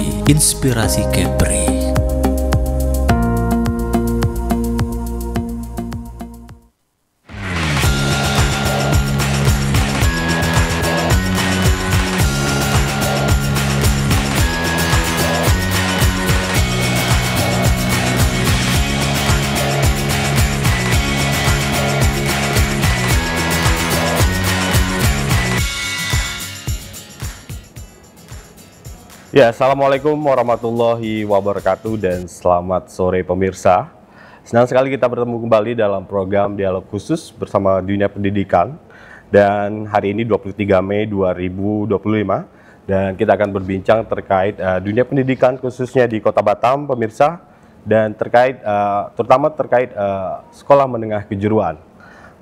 Inspirasi Kepri. Ya, Assalamualaikum warahmatullahi wabarakatuh dan selamat sore pemirsa. Senang sekali kita bertemu kembali dalam program Dialog Khusus bersama Dunia Pendidikan. Dan hari ini 23 Mei 2025 dan kita akan berbincang terkait dunia pendidikan khususnya di Kota Batam, pemirsa, dan terutama terkait sekolah menengah kejuruan.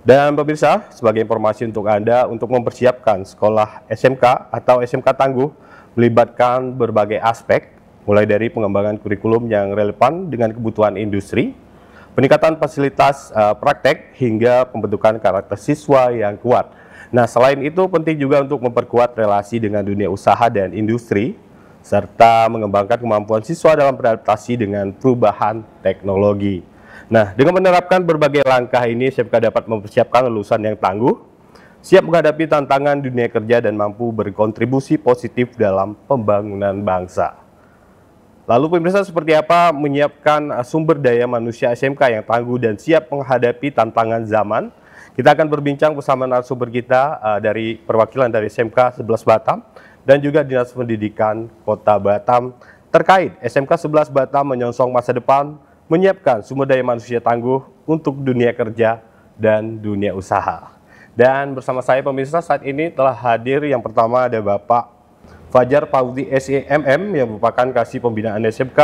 Dan pemirsa, sebagai informasi untuk Anda, untuk mempersiapkan sekolah SMK atau SMK Tangguh melibatkan berbagai aspek, mulai dari pengembangan kurikulum yang relevan dengan kebutuhan industri, peningkatan fasilitas praktek, hingga pembentukan karakter siswa yang kuat. Nah, selain itu penting juga untuk memperkuat relasi dengan dunia usaha dan industri, serta mengembangkan kemampuan siswa dalam beradaptasi dengan perubahan teknologi. Nah, dengan menerapkan berbagai langkah ini, SMK dapat mempersiapkan lulusan yang tangguh, siap menghadapi tantangan dunia kerja dan mampu berkontribusi positif dalam pembangunan bangsa. Lalu pemirsa, seperti apa menyiapkan sumber daya manusia SMK yang tangguh dan siap menghadapi tantangan zaman? Kita akan berbincang bersama narasumber kita dari perwakilan dari SMK 11 Batam dan juga Dinas Pendidikan Kota Batam terkait SMK 11 Batam menyongsong masa depan, menyiapkan sumber daya manusia tangguh untuk dunia kerja dan dunia usaha. Dan bersama saya pemirsa saat ini telah hadir yang pertama ada Bapak Fajar Paudi SEMM yang merupakan Kasih Pembinaan SMK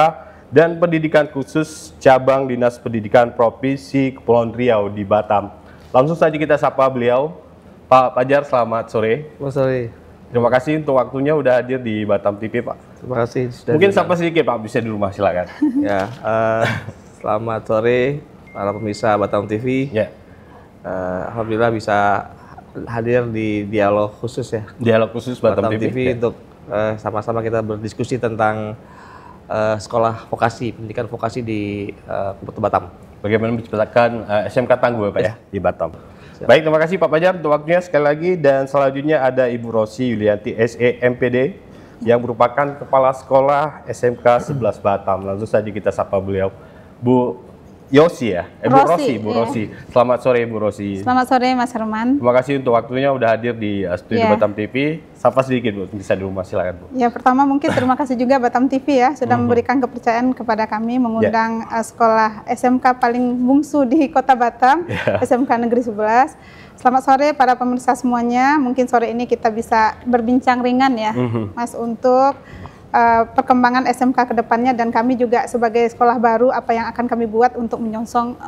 dan Pendidikan Khusus Cabang Dinas Pendidikan Provinsi Kepulauan Riau di Batam. Langsung saja kita sapa beliau. Pak Fajar, selamat sore. Selamat sore. Terima kasih untuk waktunya udah hadir di Batam TV, Pak. Terima kasih. Mungkin sapa sedikit Pak, bisa di rumah silakan. Ya, selamat sore para pemirsa Batam TV. Ya. Alhamdulillah bisa hadir di dialog khusus ya. Dialog khusus Batam TV ya. Untuk sama-sama kita berdiskusi tentang sekolah vokasi, pendidikan vokasi di Kota Batam. Bagaimana menciptakan SMK tangguh Pak ya di Batam. Baik, terima kasih Pak Fajar untuk waktunya sekali lagi. Dan selanjutnya ada Ibu Rosi Yulianti SEMPD yang merupakan Kepala Sekolah SMK 11 Batam. Langsung saja kita sapa beliau. Bu Yosi ya? Bu Rosi. Selamat sore Bu Rosi. Selamat sore Mas Herman. Terima kasih untuk waktunya udah hadir di studio Batam TV. Sapa sedikit Bu, bisa di rumah silakan Bu. Ya, pertama mungkin terima kasih juga Batam TV ya sudah memberikan kepercayaan kepada kami mengundang sekolah SMK paling bungsu di Kota Batam, SMK Negeri 11. Selamat sore para pemirsa semuanya. Mungkin sore ini kita bisa berbincang ringan ya Mas untuk perkembangan SMK ke depannya, dan kami juga sebagai sekolah baru apa yang akan kami buat untuk menyongsong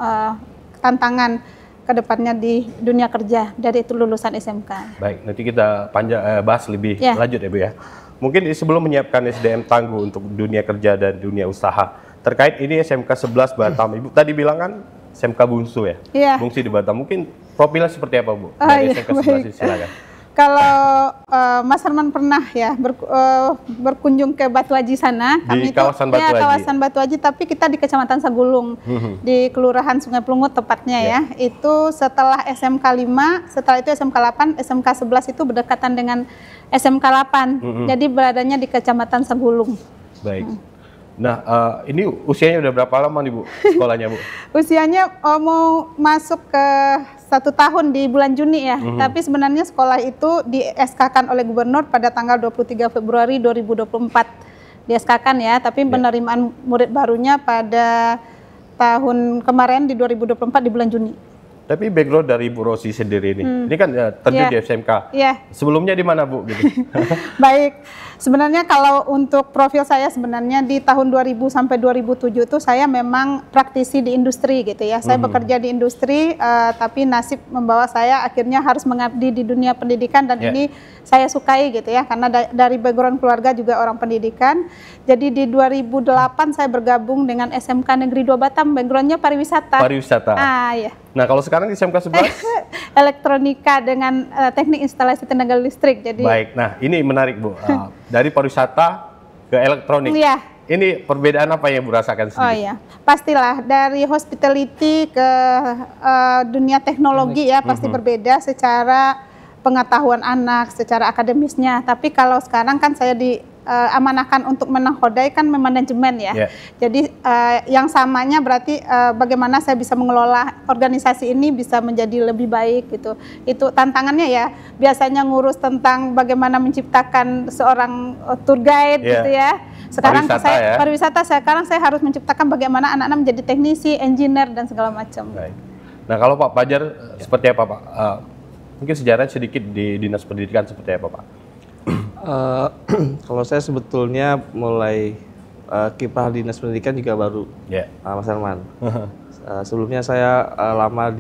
tantangan ke depannya di dunia kerja dari itu lulusan SMK. Baik, nanti kita bahas lebih lanjut ya Bu ya. Mungkin sebelum menyiapkan SDM tangguh untuk dunia kerja dan dunia usaha, terkait ini SMK 11 Batam, Ibu tadi bilang kan SMK bungsu ya? Iya. Bungsu di Batam, mungkin profilnya seperti apa Bu? Dari SMK 11 silakan. Kalau Mas Herman pernah ya berkunjung ke Batu Aji sana, di kawasan Batu Aji. Kawasan Batu Aji, tapi kita di Kecamatan Sagulung, di Kelurahan Sungai Pelungut tepatnya ya. Itu setelah SMK 5, setelah itu SMK 8, SMK 11 itu berdekatan dengan SMK 8. Jadi beradanya di Kecamatan Sagulung. Baik. Nah, ini usianya udah berapa lama nih Bu sekolahnya Bu? Usianya mau masuk ke 1 tahun di bulan Juni ya. Tapi sebenarnya sekolah itu di SK-kan oleh Gubernur pada tanggal 23 Februari 2024. Di SK-kan ya, tapi penerimaan murid barunya pada tahun kemarin di 2024 di bulan Juni. Tapi background dari Bu Rosi sendiri ini kan terjun di SMK. Sebelumnya di mana Bu? Gitu. Baik, sebenarnya kalau untuk profil saya sebenarnya di tahun 2000 sampai 2007 itu saya memang praktisi di industri gitu ya. Saya bekerja di industri, tapi nasib membawa saya akhirnya harus mengabdi di dunia pendidikan, dan ini saya sukai gitu ya, karena dari background keluarga juga orang pendidikan. Jadi di 2008 saya bergabung dengan SMK Negeri 2 Batam, backgroundnya pariwisata. Pariwisata. Ya. Nah, kalau sekarang di SMK 11? Elektronika dengan teknik instalasi tenaga listrik. Jadi baik, nah ini menarik Bu. Dari pariwisata ke elektronik. Iya. Ini perbedaan apa yang Bu rasakan sendiri? Oh iya, pastilah dari hospitality ke dunia teknologi ya pasti berbeda secara pengetahuan anak, secara akademisnya. Tapi kalau sekarang kan saya diamanahkan untuk menakodai kan manajemen ya. Yeah. Jadi yang samanya berarti bagaimana saya bisa mengelola organisasi ini bisa menjadi lebih baik gitu. Itu tantangannya ya. Biasanya ngurus tentang bagaimana menciptakan seorang tour guide gitu ya. Sekarang pariwisata, sekarang saya harus menciptakan bagaimana anak-anak menjadi teknisi, engineer dan segala macam. Baik. Nah kalau Pak Fajar seperti apa Pak? Mungkin sejarahnya sedikit di Dinas Pendidikan seperti apa Pak? Kalau saya sebetulnya mulai kiprah Dinas Pendidikan juga baru, Mas Herman. Sebelumnya saya lama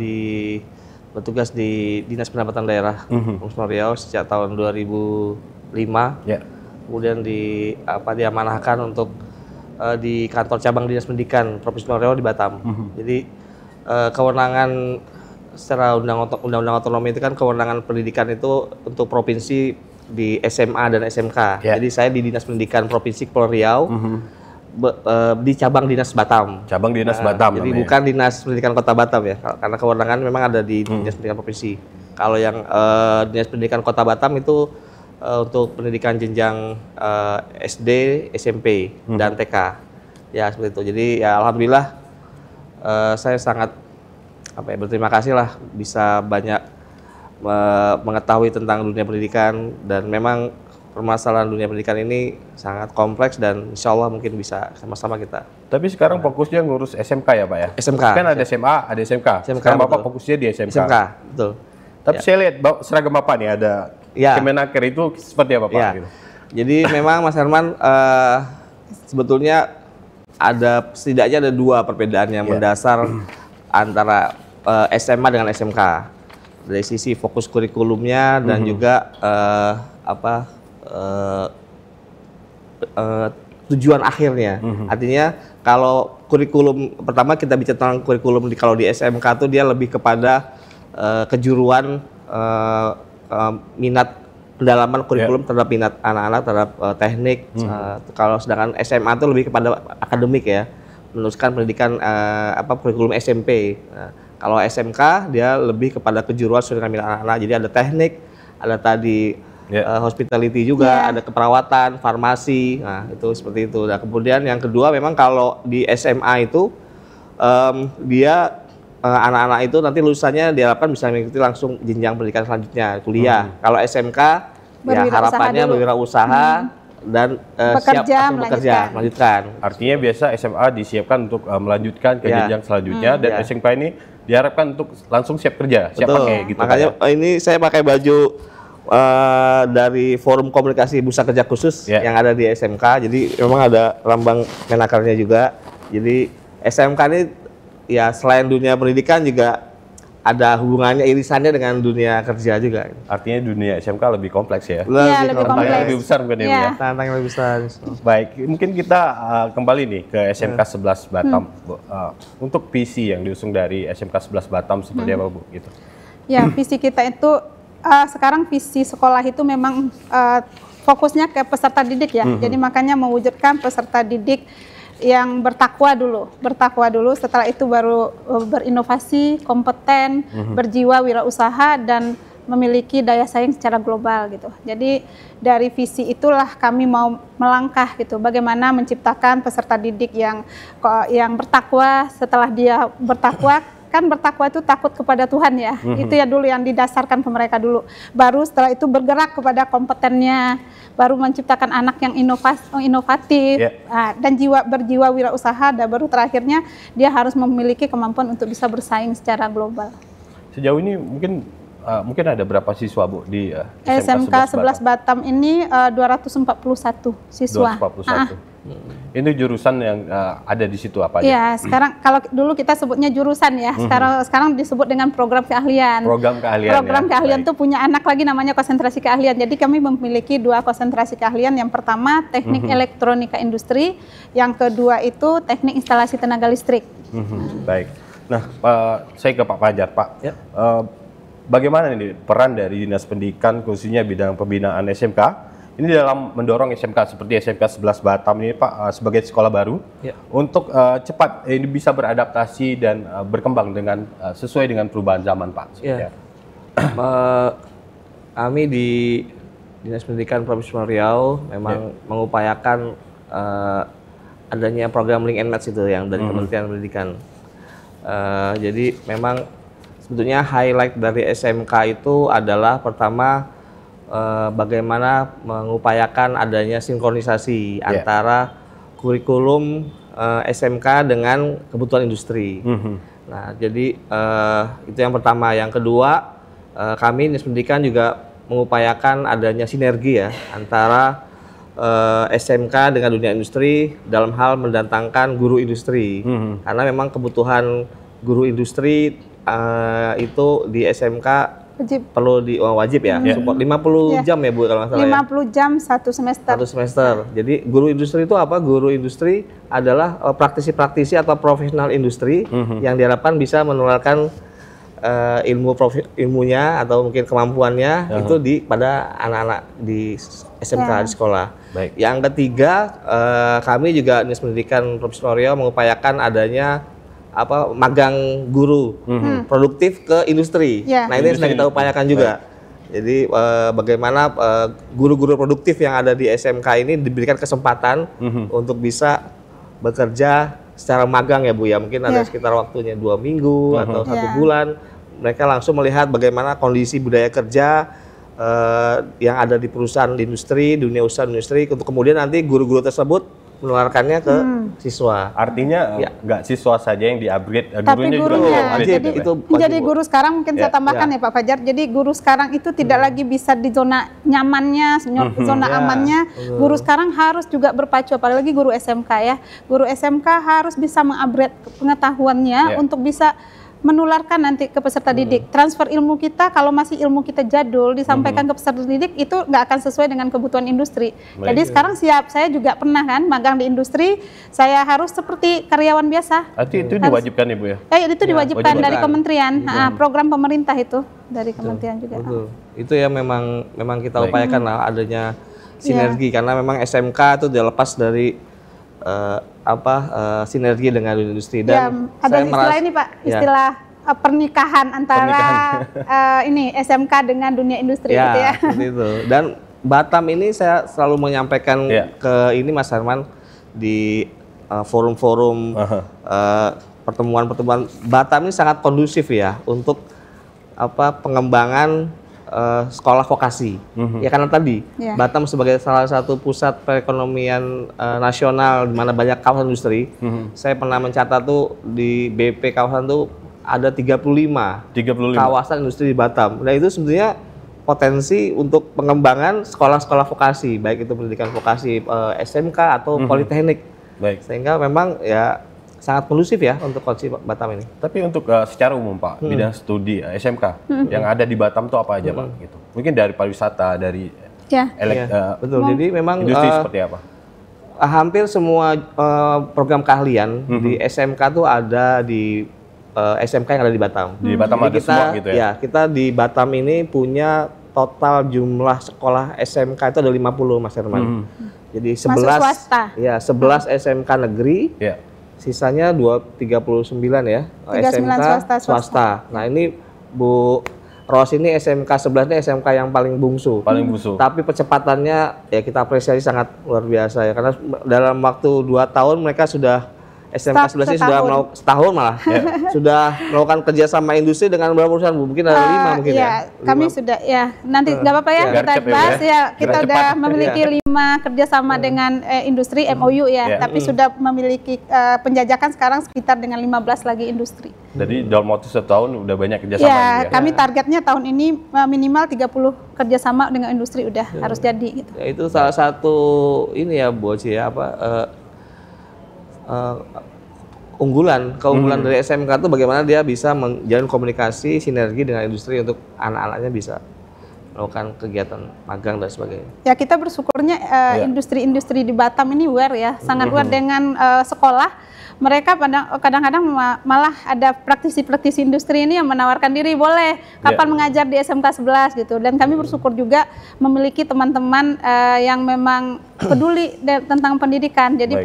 bertugas di Dinas Pendapatan Daerah Provinsi Riau sejak tahun 2005. Kemudian diamanahkan untuk di kantor cabang Dinas Pendidikan Provinsi Riau di Batam. Jadi kewenangan secara undang-undang otonomi itu kan kewenangan pendidikan itu untuk provinsi di SMA dan SMK. Jadi saya di Dinas Pendidikan Provinsi Kepulauan Riau di cabang Dinas Batam. Cabang Dinas Batam. Jadi bukan Dinas Pendidikan Kota Batam ya, karena kewenangan memang ada di Dinas Pendidikan Provinsi. Kalau yang Dinas Pendidikan Kota Batam itu untuk pendidikan jenjang SD, SMP dan TK. Ya seperti itu. Jadi ya alhamdulillah saya sangat berterima kasih lah bisa banyak mengetahui tentang dunia pendidikan, dan memang permasalahan dunia pendidikan ini sangat kompleks dan insya Allah mungkin bisa sama-sama kita. Tapi sekarang fokusnya ngurus SMK ya Pak ya? SMK. Kan ada SMA, ada SMK. Sekarang Bapak fokusnya di SMK. SMK, betul. Tapi saya lihat seragam Bapak nih ada Kemenaker, itu seperti apa Pak? Gitu. Jadi memang Mas Herman sebetulnya setidaknya ada dua perbedaan yang mendasar antara SMA dengan SMK. Dari sisi fokus kurikulumnya dan juga tujuan akhirnya. Artinya kalau kurikulum pertama kita bicara tentang kurikulum kalau di SMK tuh dia lebih kepada kejuruan minat pendalaman kurikulum terhadap minat anak-anak terhadap teknik. Kalau sedangkan SMA itu lebih kepada akademik ya, meneruskan pendidikan kurikulum SMP. Kalau SMK dia lebih kepada kejuruan sesuai dengan minat anak-anak. Jadi ada teknik, ada tadi hospitality juga, ada keperawatan, farmasi. Nah, itu seperti itu. Nah, kemudian yang kedua memang kalau di SMA itu dia anak-anak itu nanti lulusannya diharapkan bisa mengikuti langsung jenjang pendidikan selanjutnya, kuliah. Kalau SMK ya harapannya berwirausaha dan siap melanjutkan. Artinya biasa SMA disiapkan untuk melanjutkan ke jenjang selanjutnya, dan SMK ini diharapkan untuk langsung siap kerja, siap pakai gitu. Makanya ini saya pakai baju dari Forum Komunikasi Bursa Kerja Khusus yang ada di SMK. Jadi memang ada lambang Menakernya juga. Jadi SMK ini ya selain dunia pendidikan juga ada hubungannya, irisannya dengan dunia kerja juga. Artinya dunia SMK lebih kompleks ya? Iya, lebih kompleks. Lebih besar mungkin ya? Tantangan lebih besar. Baik, mungkin kita kembali nih ke SMK 11 Batam. Untuk visi yang diusung dari SMK 11 Batam seperti apa Bu? Gitu. Ya, visi kita itu sekarang visi sekolah itu memang fokusnya ke peserta didik ya. Jadi makanya mewujudkan peserta didik yang bertakwa dulu, setelah itu baru berinovasi, kompeten, berjiwa wirausaha dan memiliki daya saing secara global gitu. Jadi dari visi itulah kami mau melangkah gitu, bagaimana menciptakan peserta didik yang bertakwa. Setelah dia bertakwa, kan bertakwa itu takut kepada Tuhan ya, itu ya dulu yang didasarkan ke mereka dulu. Baru setelah itu bergerak kepada kompetennya, baru menciptakan anak yang inovatif, dan berjiwa wirausaha, dan baru terakhirnya dia harus memiliki kemampuan untuk bisa bersaing secara global. Sejauh ini mungkin ada berapa siswa Bu di SMK 11 Batam ini 241 siswa. 241. Ini jurusan yang ada di situ apa aja? Ya, sekarang kalau dulu kita sebutnya jurusan ya, sekarang disebut dengan program keahlian. Program keahlian. Program keahlian itu punya anak lagi namanya konsentrasi keahlian. Jadi kami memiliki 2 konsentrasi keahlian. Yang pertama teknik elektronika industri, yang kedua itu teknik instalasi tenaga listrik. Baik. Nah, saya ke Pak Fajar, Pak. Bagaimana ini peran dari Dinas Pendidikan khususnya bidang pembinaan SMK Ini dalam mendorong SMK seperti SMK 11 Batam ini Pak sebagai sekolah baru untuk cepat ini bisa beradaptasi dan berkembang dengan sesuai dengan perubahan zaman Pak. Kami di Dinas Pendidikan Provinsi Riau memang mengupayakan adanya program Link and Match itu yang dari Kementerian Pendidikan. Jadi memang sebetulnya highlight dari SMK itu adalah pertama bagaimana mengupayakan adanya sinkronisasi antara kurikulum SMK dengan kebutuhan industri. Nah, jadi itu yang pertama. Yang kedua, kami Dinas Pendidikan juga mengupayakan adanya sinergi ya antara SMK dengan dunia industri dalam hal mendatangkan guru industri. Karena memang kebutuhan guru industri itu di SMK perlu wajib ya, support 50 jam ya Bu kalau nggak salah 50 jam satu semester. Satu semester. Jadi guru industri itu apa? Guru industri adalah praktisi-praktisi atau profesional industri yang diharapkan bisa menularkan ilmunya atau mungkin kemampuannya itu pada anak-anak di SMK di sekolah. Baik. Yang ketiga, kami juga Dinas Pendidikan Provinsi Riau mengupayakan adanya magang guru produktif ke industri. Nah ini yang sedang kita upayakan juga. Jadi bagaimana guru-guru produktif yang ada di SMK ini diberikan kesempatan untuk bisa bekerja secara magang ya Bu ya. Mungkin ada sekitar waktunya 2 minggu atau 1 bulan. Mereka langsung melihat bagaimana kondisi budaya kerja yang ada di perusahaan di industri, dunia usaha industri. Untuk kemudian nanti guru-guru tersebut menularkannya ke siswa. Artinya nggak siswa saja yang di-upgrade, tapi gurunya. Jadi itu menjadi guru sekarang mungkin saya tambahkan ya Pak Fajar. Jadi guru sekarang itu tidak lagi bisa di zona nyamannya, zona amannya. Guru sekarang harus juga berpacu, apalagi guru SMK ya. Guru SMK harus bisa mengupgrade pengetahuannya untuk bisa menularkan nanti ke peserta didik. Transfer ilmu kita, kalau masih ilmu kita jadul disampaikan ke peserta didik itu nggak akan sesuai dengan kebutuhan industri. Jadi sekarang saya juga pernah kan magang di industri, saya harus seperti karyawan biasa. Artinya itu diwajibkan Ibu ya? Itu diwajibkan dari kementerian, program pemerintah itu dari kementerian juga. Betul. Itu ya memang kita upayakan lah adanya sinergi karena memang SMK itu dia lepas dari sinergi dengan industri dan ada istilah ini Pak, istilah pernikahan antara ini SMK dengan dunia industri gitu ya. Itu. Dan Batam ini saya selalu menyampaikan ke ini Mas Herman di forum-forum pertemuan-pertemuan, Batam ini sangat kondusif ya untuk pengembangan sekolah vokasi. Ya karena tadi Batam sebagai salah satu pusat perekonomian nasional di mana banyak kawasan industri. Saya pernah mencatat tuh di BP kawasan tuh ada 35 kawasan industri di Batam. Nah itu sebenarnya potensi untuk pengembangan sekolah-sekolah vokasi, baik itu pendidikan vokasi SMK atau politeknik. Sehingga memang ya sangat kondusif ya untuk kondisi Batam ini. Tapi untuk secara umum Pak, bidang studi SMK yang ada di Batam itu apa aja Pak? Gitu. Mungkin dari pariwisata, dari betul. Jadi memang industri seperti apa? Hampir semua program keahlian di SMK tuh ada di SMK yang ada di Batam. Di Batam ada semua gitu ya? Ya, kita di Batam ini punya total jumlah sekolah SMK itu ada 50 Mas Herman. Jadi 11 SMK negeri. Sisanya 39 ya, 39 swasta. Nah ini Bu Ros ini SMK 11 ini SMK yang paling bungsu. Tapi percepatannya ya kita apresiasi sangat luar biasa ya, karena dalam waktu 2 tahun mereka sudah SMK 11 ini sudah setahun malah sudah melakukan kerjasama industri dengan beberapa perusahaan Bu, mungkin ada 5 mungkin ya. Kami sudah nanti nggak apa-apa ya kita bahas kita udah memiliki 5 kerjasama dengan industri MOU tapi sudah memiliki penjajakan sekarang sekitar dengan 15 lagi industri. Jadi dalam waktu 1 tahun udah banyak kerjasama. Kami targetnya tahun ini minimal 30 kerjasama dengan industri udah harus jadi gitu. Ya, itu salah satu ini ya Bu Oci ya keunggulan dari SMK itu bagaimana dia bisa menjalin komunikasi sinergi dengan industri untuk anak-anaknya bisa melakukan kegiatan magang dan sebagainya. Ya kita bersyukurnya industri-industri di Batam ini aware ya, sangat aware dengan sekolah mereka kadang-kadang malah ada praktisi-praktisi industri ini yang menawarkan diri, boleh kapan mengajar di SMK 11 gitu. Dan kami bersyukur juga memiliki teman-teman yang memang peduli tentang pendidikan. Jadi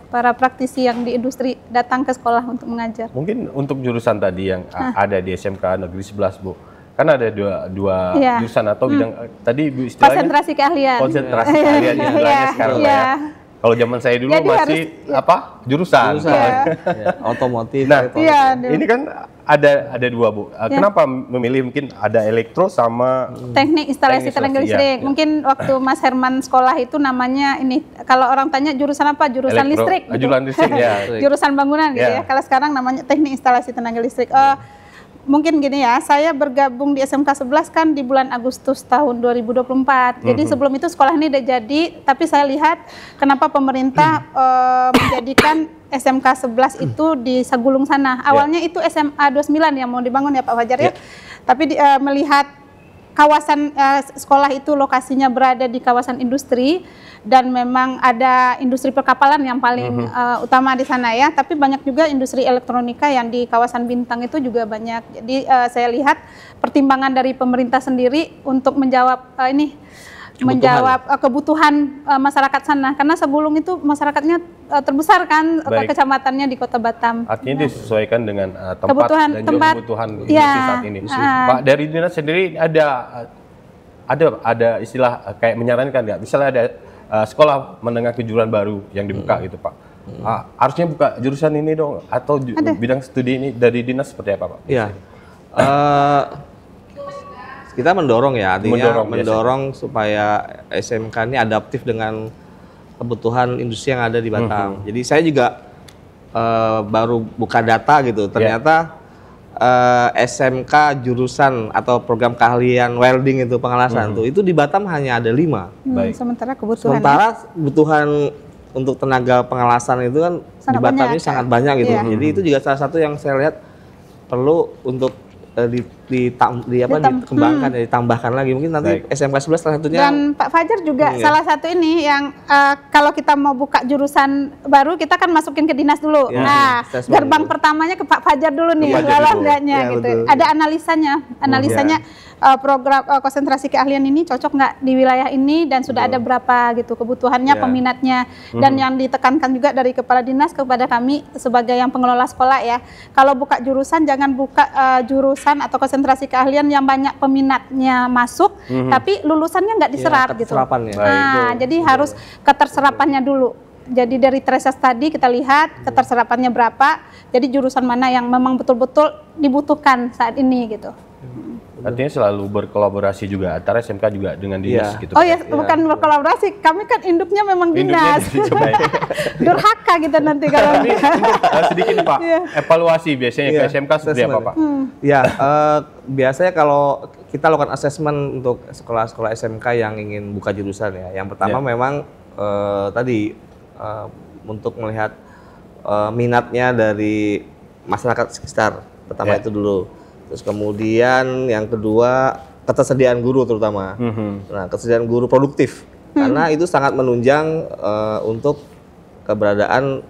para praktisi yang di industri datang ke sekolah untuk mengajar. Mungkin untuk jurusan tadi yang ada di SMK Negeri 11, Bu. Kan ada dua jurusan atau bidang tadi Bu istilahnya konsentrasi keahlian. Konsentrasi keahlian istilahnya sekarang ya. Kalau zaman saya dulu jadi masih jurusan. Otomotif. Nah, ini kan ada dua, Bu. Kenapa memilih mungkin ada elektro sama teknik instalasi tenaga listrik? Mungkin waktu Mas Herman sekolah itu namanya ini, kalau orang tanya jurusan apa? Jurusan listrik. Gitu. Jurusan listrik ya. Jurusan bangunan gitu ya. Kalau sekarang namanya teknik instalasi tenaga listrik. Mungkin gini ya, saya bergabung di SMK 11 kan di bulan Agustus tahun 2024. Jadi sebelum itu sekolah ini udah jadi, tapi saya lihat kenapa pemerintah menjadikan SMK 11 itu di Sagulung sana. Awalnya itu SMA 29 yang mau dibangun ya Pak Fajar ya. Tapi melihat kawasan sekolah itu lokasinya berada di kawasan industri dan memang ada industri perkapalan yang paling utama di sana ya, tapi banyak juga industri elektronika yang di kawasan Bintang itu juga banyak. Jadi saya lihat pertimbangan dari pemerintah sendiri untuk menjawab kebutuhan masyarakat sana, karena Sagulung itu masyarakatnya terbesar kan, kecamatannya di Kota Batam. Artinya disesuaikan dengan tempat dan kebutuhan industri saat ini. Pak, dari dinas sendiri ada istilah kayak menyarankan nggak? Misalnya ada sekolah menengah kejuruan baru yang dibuka gitu Pak. Harusnya buka jurusan ini dong, atau bidang studi ini dari dinas seperti apa Pak? Iya. Kita mendorong ya, artinya mendorong supaya SMK ini adaptif dengan kebutuhan industri yang ada di Batam. Jadi saya juga baru buka data gitu, ternyata SMK jurusan atau program keahlian welding itu pengelasan itu di Batam hanya ada 5. Sementara kebutuhan untuk tenaga pengelasan itu kan di Batam ini sangat banyak gitu. Jadi itu juga salah satu yang saya lihat perlu untuk dikembangkan, ditambahkan lagi. Mungkin nanti SMK 11 salah satunya. Dan Pak Fajar juga salah satu ini yang kalau kita mau buka jurusan baru, kita kan masukin ke dinas dulu. Gerbang pertamanya ke Pak Fajar dulu nih, lolos enggaknya gitu. Betul. Ada analisanya program konsentrasi keahlian ini cocok nggak di wilayah ini dan sudah ada berapa gitu kebutuhannya, peminatnya. Dan yang ditekankan juga dari kepala dinas kepada kami sebagai yang pengelola sekolah ya, kalau buka jurusan jangan buka jurusan atau konsentrasi keahlian yang banyak peminatnya masuk, tapi lulusannya nggak diserap gitu. Jadi harus keterserapannya dulu. Jadi dari traces tadi kita lihat keterserapannya berapa. Jadi jurusan mana yang memang betul-betul dibutuhkan saat ini gitu. Artinya selalu berkolaborasi juga antara SMK juga dengan dinas gitu. Bukan berkolaborasi, kami kan induknya memang dinas. Durhaka kita nanti kalau. Sedikit Pak, evaluasi biasanya ke SMK seperti apa Pak? Biasanya kalau kita lakukan asesmen untuk sekolah-sekolah SMK yang ingin buka jurusan ya, yang pertama memang untuk melihat minatnya dari masyarakat sekitar, pertama itu dulu. Terus kemudian yang kedua ketersediaan guru terutama. Nah, ketersediaan guru produktif karena itu sangat menunjang untuk keberadaan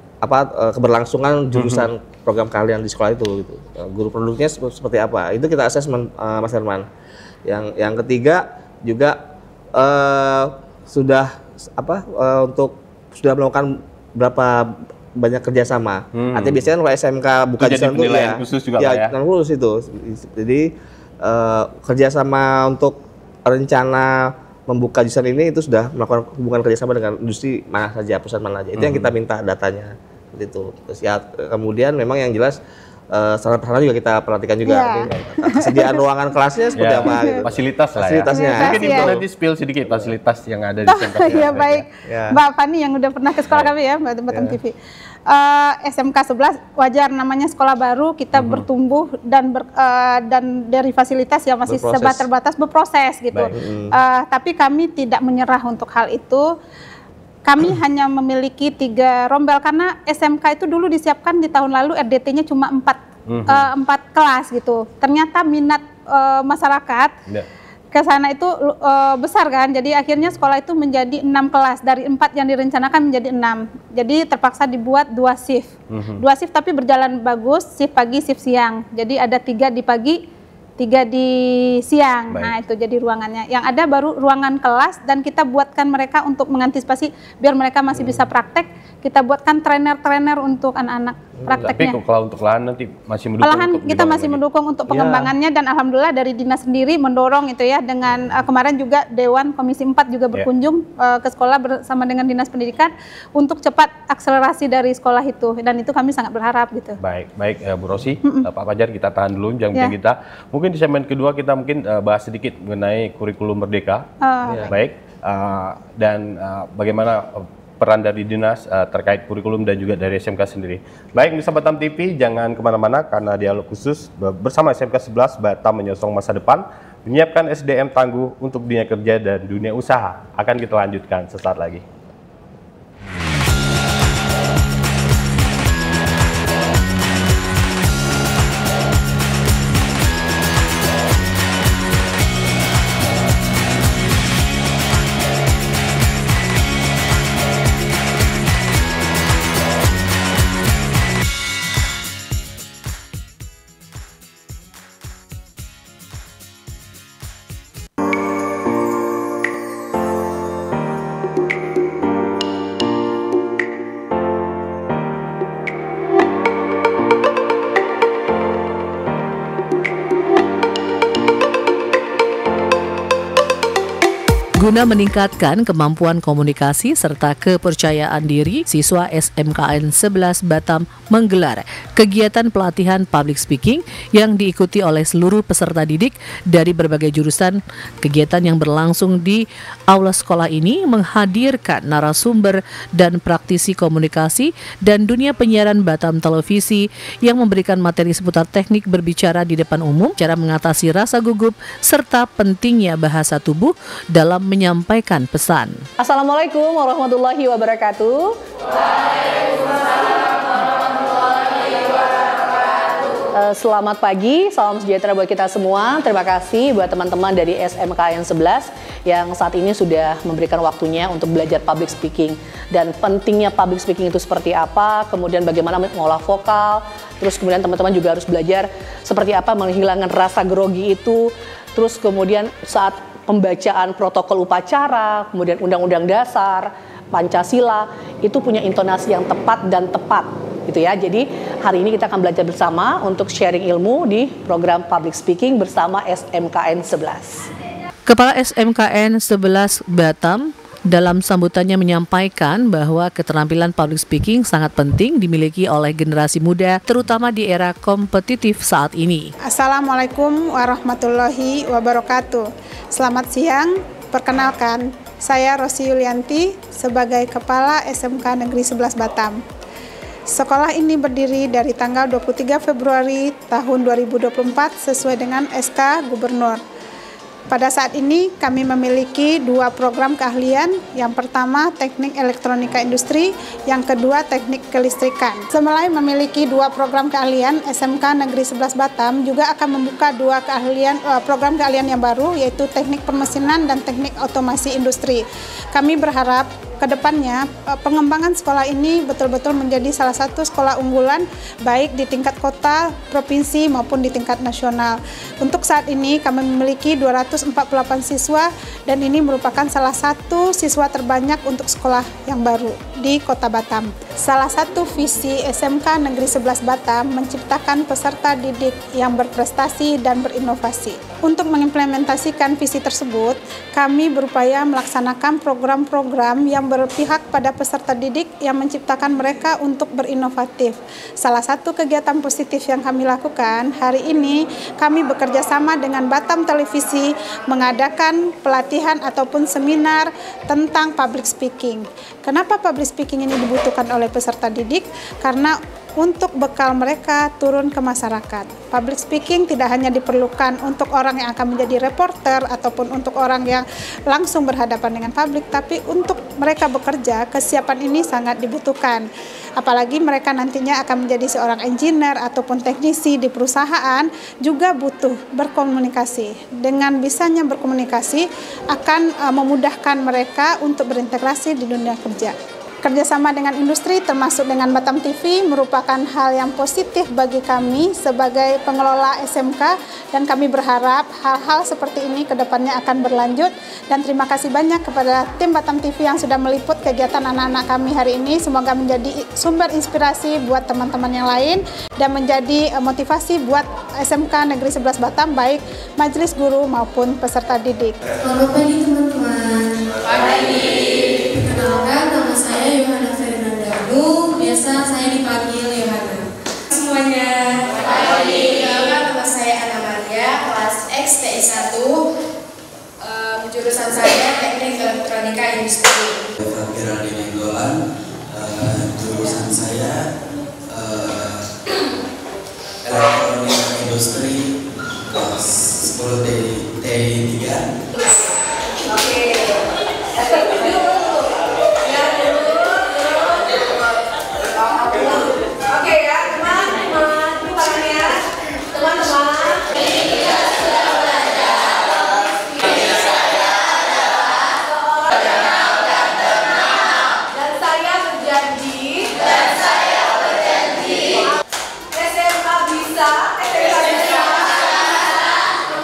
keberlangsungan jurusan program keahlian di sekolah itu gitu. Guru produktifnya seperti apa? Itu kita asesmen Mas Herman. Yang ketiga juga sudah melakukan berapa banyak kerjasama. Artinya biasanya kalau SMK buka jurusan itu khusus juga ya. Khusus itu. Jadi kerjasama untuk rencana membuka jurusan ini itu sudah melakukan hubungan kerjasama dengan industri mana saja, perusahaan mana saja. Itu yang kita minta datanya. Seperti itu. Terus ya kemudian memang yang jelas sarana juga kita perhatikan juga. Kesediaan ruangan kelasnya seperti apa gitu. Fasilitas lah fasilitasnya. Mungkin itu nanti spill sedikit fasilitas yang ada di SMK. Baik. Mbak Fani yang udah pernah ke sekolah kami ya, Mbak Batam TV. SMK 11 wajar namanya sekolah baru, kita bertumbuh dan dari fasilitas yang masih terbatas berproses gitu. Tapi kami tidak menyerah untuk hal itu. Kami hanya memiliki 3 rombel karena SMK itu dulu disiapkan di tahun lalu RDT-nya cuma 4 kelas gitu. Ternyata minat masyarakat ke sana itu besar kan, jadi akhirnya sekolah itu menjadi 6 kelas, dari 4 yang direncanakan menjadi 6. Jadi terpaksa dibuat 2 shift. 2 shift tapi berjalan bagus, shift pagi, shift siang. Jadi ada 3 di pagi, 3 di siang. Nah itu jadi ruangannya. Yang ada baru ruangan kelas, dan kita buatkan mereka untuk mengantisipasi biar mereka masih bisa praktek. Kita buatkan trainer-trainer untuk anak-anak prakteknya. Tapi kalau untuk lahan nanti masih mendukung. Lahan kita masih mendukung untuk pengembangannya, dan alhamdulillah dari dinas sendiri mendorong itu ya, dengan kemarin juga Dewan Komisi 4 juga berkunjung ke sekolah bersama dengan Dinas Pendidikan untuk cepat akselerasi dari sekolah itu, dan itu kami sangat berharap gitu. Baik Bu Rosi, Pak Fajar, kita tahan dulu jangan kita. Mungkin di segmen kedua kita mungkin bahas sedikit mengenai kurikulum Merdeka. Baik, dan bagaimana peran dari dinas terkait kurikulum dan juga dari SMK sendiri. Baik, bisa Batam TV, jangan kemana-mana karena dialog khusus bersama SMK 11 Batam Menyongsong Masa Depan, menyiapkan SDM tangguh untuk dunia kerja dan dunia usaha. Akan kita lanjutkan sesaat lagi. Guna meningkatkan kemampuan komunikasi serta kepercayaan diri, siswa SMKN 11 Batam menggelar kegiatan pelatihan public speaking yang diikuti oleh seluruh peserta didik dari berbagai jurusan. Kegiatan yang berlangsung di aula sekolah ini menghadirkan narasumber dan praktisi komunikasi dan dunia penyiaran Batam Televisi yang memberikan materi seputar teknik berbicara di depan umum, cara mengatasi rasa gugup, serta pentingnya bahasa tubuh dalam menyampaikan pesan. Assalamualaikum warahmatullahi wabarakatuh. Waalaikumsalam warahmatullahi wabarakatuh. Selamat pagi, salam sejahtera buat kita semua. Terima kasih buat teman-teman dari SMKN 11 yang saat ini sudah memberikan waktunya untuk belajar public speaking. Dan pentingnya public speaking itu seperti apa, kemudian bagaimana mengolah vokal, terus kemudian teman-teman juga harus belajar seperti apa menghilangkan rasa grogi itu, terus kemudian saat pembacaan protokol upacara, kemudian undang-undang dasar, Pancasila, itu punya intonasi yang tepat dan tepat, gitu ya. Jadi hari ini kita akan belajar bersama untuk sharing ilmu di program Public Speaking bersama SMKN 11. Kepala SMKN 11 Batam dalam sambutannya menyampaikan bahwa keterampilan public speaking sangat penting dimiliki oleh generasi muda, terutama di era kompetitif saat ini. Assalamualaikum warahmatullahi wabarakatuh. Selamat siang, perkenalkan, saya Rosi Yulianti sebagai Kepala SMK Negeri 11 Batam. Sekolah ini berdiri dari tanggal 23 Februari tahun 2024 sesuai dengan SK Gubernur. Pada saat ini kami memiliki 2 program keahlian, yang pertama teknik elektronika industri, yang kedua teknik kelistrikan. Selain memiliki 2 program keahlian, SMK Negeri 11 Batam juga akan membuka 2 program keahlian yang baru, yaitu teknik permesinan dan teknik otomasi industri. Kami berharap kedepannya pengembangan sekolah ini betul-betul menjadi salah satu sekolah unggulan baik di tingkat kota, provinsi maupun di tingkat nasional. Untuk saat ini kami memiliki 248 siswa dan ini merupakan salah satu siswa terbanyak untuk sekolah yang baru di Kota Batam. Salah satu visi SMK Negeri 11 Batam menciptakan peserta didik yang berprestasi dan berinovasi. Untuk mengimplementasikan visi tersebut, kami berupaya melaksanakan program-program yang berpihak pada peserta didik yang menciptakan mereka untuk berinovatif. Salah satu kegiatan positif yang kami lakukan hari ini, kami bekerja sama dengan Batam Televisi mengadakan pelatihan ataupun seminar tentang public speaking. Kenapa public speaking ini dibutuhkan oleh peserta didik? Karena untuk bekal mereka turun ke masyarakat. Public speaking tidak hanya diperlukan untuk orang yang akan menjadi reporter ataupun untuk orang yang langsung berhadapan dengan publik, tapi untuk mereka bekerja, kesiapan ini sangat dibutuhkan. Apalagi mereka nantinya akan menjadi seorang engineer ataupun teknisi di perusahaan, juga butuh berkomunikasi. Dengan bisanya berkomunikasi akan memudahkan mereka untuk berintegrasi di dunia kerja. Kerjasama dengan industri termasuk dengan Batam TV merupakan hal yang positif bagi kami sebagai pengelola SMK, dan kami berharap hal-hal seperti ini ke depannya akan berlanjut. Dan terima kasih banyak kepada tim Batam TV yang sudah meliput kegiatan anak-anak kami hari ini. Semoga menjadi sumber inspirasi buat teman-teman yang lain dan menjadi motivasi buat SMK Negeri 11 Batam, baik majelis guru maupun peserta didik. Selamat pagi teman-teman. Pagi. Perkenalkan, nama saya Yohana Fernanda Agung, biasa saya dipanggil Yohana. Semuanya. Pagi. Nama saya Ana Maria, kelas X TI 1, jurusan saya Teknik Elektronika Industri. Fakir Nenggolan, jurusan saya Elektronika Industri, kelas 10 TI 3. Oke. Oke ya, teman-teman, bukannya teman-teman. Dan saya berjanji. SMA bisa.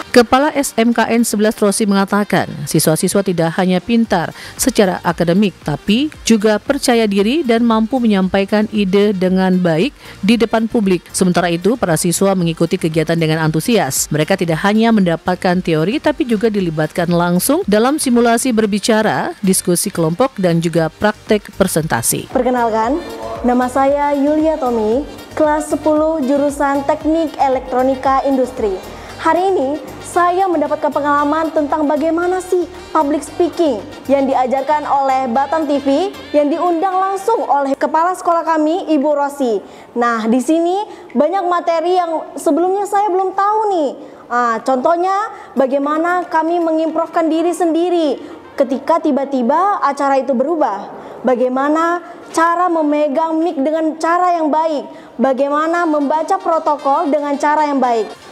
Kepala SMKN 11 Rosi mengatakan, siswa-siswa tidak hanya pintar secara akademik, tapi juga percaya diri dan mampu menyampaikan ide dengan baik di depan publik. Sementara itu, para siswa mengikuti kegiatan dengan antusias. Mereka tidak hanya mendapatkan teori, tapi juga dilibatkan langsung dalam simulasi berbicara, diskusi kelompok, dan juga praktek presentasi. Perkenalkan, nama saya Yulia Tommy, kelas 10 jurusan Teknik Elektronika Industri. Hari ini, saya mendapatkan pengalaman tentang bagaimana sih public speaking yang diajarkan oleh Batam TV yang diundang langsung oleh kepala sekolah kami, Ibu Rosi. Nah, di sini banyak materi yang sebelumnya saya belum tahu nih. Contohnya, bagaimana kami mengimprovkan diri sendiri ketika tiba-tiba acara itu berubah. Bagaimana cara memegang mic dengan cara yang baik. Bagaimana membaca protokol dengan cara yang baik.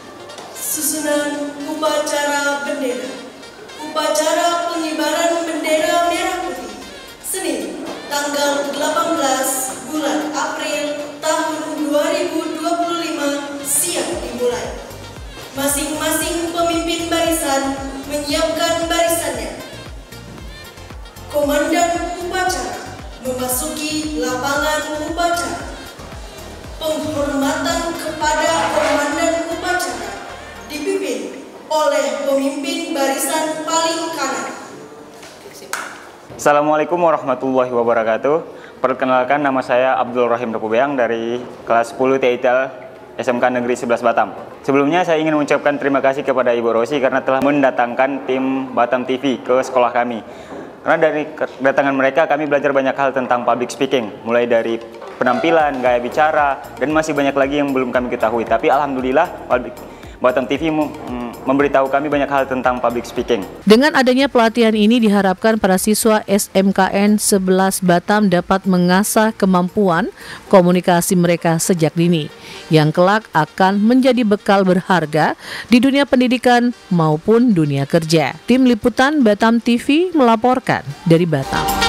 Susunan upacara bendera. Upacara pengibaran bendera merah putih. Senin, tanggal 18 bulan April tahun 2025 siang dimulai. Masing-masing pemimpin barisan menyiapkan barisannya. Komandan upacara memasuki lapangan upacara. Penghormatan kepada komandan upacara dipimpin oleh pemimpin barisan paling kanan. Assalamualaikum warahmatullahi wabarakatuh. Perkenalkan, nama saya Abdul Rahim Repubeang dari kelas 10 TITL SMK Negeri 11 Batam. Sebelumnya saya ingin mengucapkan terima kasih kepada Ibu Rosi karena telah mendatangkan tim Batam TV ke sekolah kami. Karena dari kedatangan mereka kami belajar banyak hal tentang public speaking, mulai dari penampilan, gaya bicara, dan masih banyak lagi yang belum kami ketahui. Tapi alhamdulillah Batam TV memberitahu kami banyak hal tentang public speaking. Dengan adanya pelatihan ini diharapkan para siswa SMKN 11 Batam dapat mengasah kemampuan komunikasi mereka sejak dini, yang kelak akan menjadi bekal berharga di dunia pendidikan maupun dunia kerja. Tim Liputan Batam TV melaporkan dari Batam.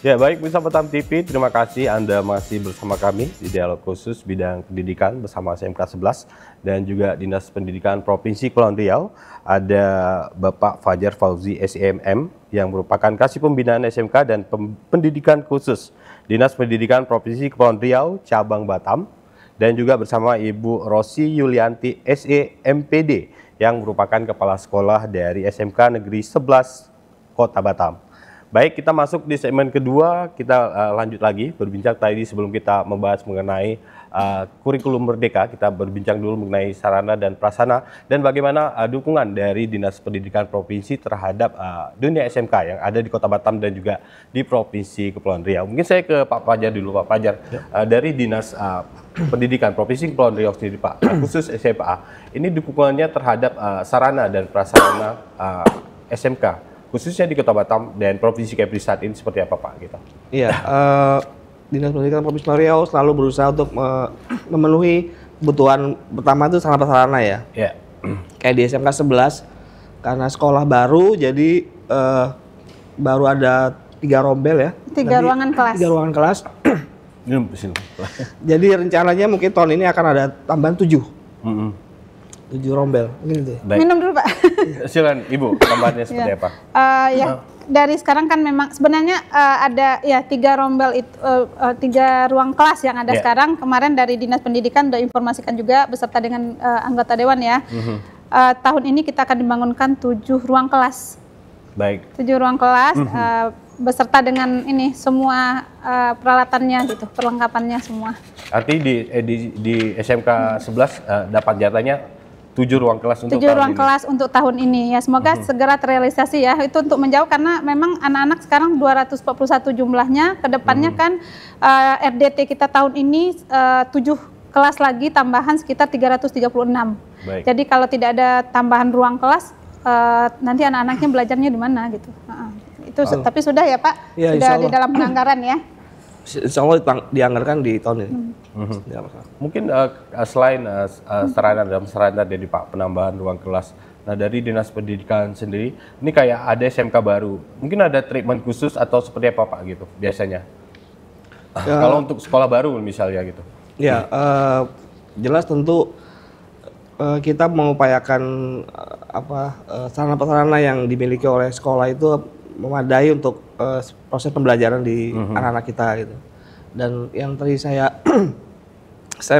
Ya, baik pemirsa Batam TV, terima kasih Anda masih bersama kami di dialog khusus bidang pendidikan bersama SMK 11 dan juga Dinas Pendidikan Provinsi Kepulauan Riau. Ada Bapak Fajar Fauzi SEMM yang merupakan Kasih Pembinaan SMK dan Pendidikan Khusus Dinas Pendidikan Provinsi Kepulauan Riau Cabang Batam, dan juga bersama Ibu Rosi Yulianti SEMPD yang merupakan Kepala Sekolah dari SMK Negeri 11 Kota Batam. Baik, kita masuk di segmen kedua, kita lanjut lagi berbincang. Tadi sebelum kita membahas mengenai kurikulum merdeka, kita berbincang dulu mengenai sarana dan prasarana dan bagaimana dukungan dari Dinas Pendidikan Provinsi terhadap dunia SMK yang ada di Kota Batam dan juga di Provinsi Kepulauan Riau. Mungkin saya ke Pak Fajar dulu, Pak Fajar. Dari Dinas Pendidikan Provinsi Kepulauan Riau sendiri, Pak, khusus SMA, ini dukungannya terhadap sarana dan prasarana SMK khususnya di Kota Batam dan Provinsi Kepri saat ini seperti apa, Pak? Gitu. Iya, Dinas Pendidikan Provinsi Riau selalu berusaha untuk memenuhi kebutuhan pertama itu sarana prasarana ya. Iya. Kayak di SMK 11 karena sekolah baru, jadi baru ada 3 rombel ya. 3 ruangan kelas. 3 ruangan kelas. Jadi rencananya mungkin tahun ini akan ada tambahan 7. 7 rombel, gitu. Minum dulu, Pak. Silakan Ibu, tambahannya seperti apa? Dari sekarang kan memang sebenarnya ada ya 3 rombel itu 3 ruang kelas yang ada sekarang. Kemarin dari Dinas Pendidikan sudah informasikan juga beserta dengan anggota dewan ya. Tahun ini kita akan dibangunkan 7 ruang kelas. Baik. 7 ruang kelas beserta dengan ini semua peralatannya gitu, perlengkapannya semua. Artinya di SMK 11 dapat jatahnya 7 ruang kelas untuk 7 ruang kelas untuk tahun ini ya, semoga segera terrealisasi ya. Itu untuk menjawab karena memang anak-anak sekarang 241 jumlahnya, kedepannya kan RDT kita tahun ini 7 kelas lagi tambahan sekitar 336. Baik. Jadi kalau tidak ada tambahan ruang kelas nanti anak-anaknya belajarnya di mana gitu. Itu tapi sudah ya Pak, ya, sudah di dalam penganggaran ya. Insya Allah dianggarkan di tahun ini. Mungkin selain sarana dari Pak penambahan ruang kelas, nah dari Dinas Pendidikan sendiri, ini kayak ada SMK baru, mungkin ada treatment khusus atau seperti apa Pak gitu biasanya? Kalau untuk sekolah baru misalnya gitu? Ya, jelas tentu kita mengupayakan sarana prasarana yang dimiliki oleh sekolah itu memadai untuk proses pembelajaran di anak-anak kita gitu. Dan yang tadi saya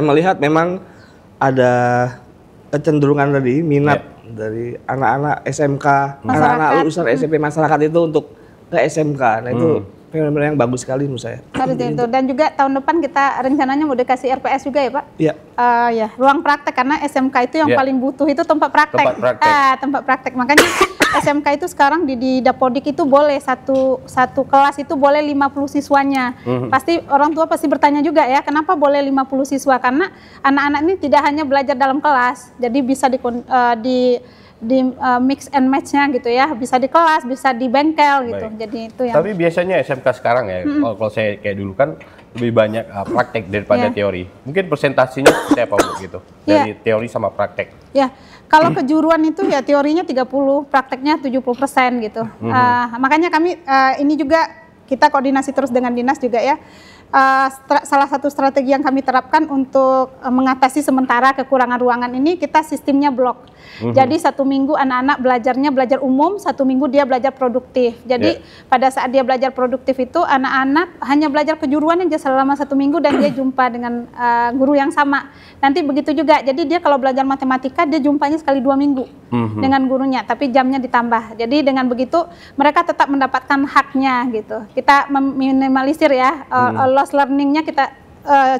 melihat memang ada kecenderungan tadi minat dari anak-anak SMK, anak-anak lulusan SMP masyarakat itu untuk ke SMK. Nah itu fenomena yang bagus sekali menurut saya. Harus itu. Dan juga tahun depan kita rencananya mau dikasih RPS juga ya Pak? Iya. Ya, ruang praktek karena SMK itu yang paling butuh itu tempat praktek. Tempat praktek. Makanya SMK itu sekarang di Dapodik itu boleh satu kelas itu boleh 50 siswanya. Pasti orang tua pasti bertanya juga ya, kenapa boleh 50 siswa? Karena anak-anak ini tidak hanya belajar dalam kelas, jadi bisa di mix and match-nya gitu ya, bisa di kelas, bisa di bengkel gitu. Baik. Jadi itu yang. Tapi biasanya SMK sekarang ya, kalau saya kayak dulu kan lebih banyak praktek daripada teori. Mungkin presentasinya seperti apa Bu gitu? Dari teori sama praktek. Ya, kalau kejuruan itu ya teorinya 30, prakteknya 70% gitu. Makanya kami ini juga kita koordinasi terus dengan dinas juga ya. Salah satu strategi yang kami terapkan untuk mengatasi sementara kekurangan ruangan ini, kita sistemnya blok. Jadi 1 minggu anak-anak belajar umum, 1 minggu dia belajar produktif. Jadi pada saat dia belajar produktif itu anak-anak hanya belajar kejuruan aja selama 1 minggu dan dia jumpa dengan guru yang sama. Nanti begitu juga, jadi dia kalau belajar matematika dia jumpanya sekali 2 minggu dengan gurunya, tapi jamnya ditambah. Jadi dengan begitu mereka tetap mendapatkan haknya gitu. Kita meminimalisir ya loss learningnya kita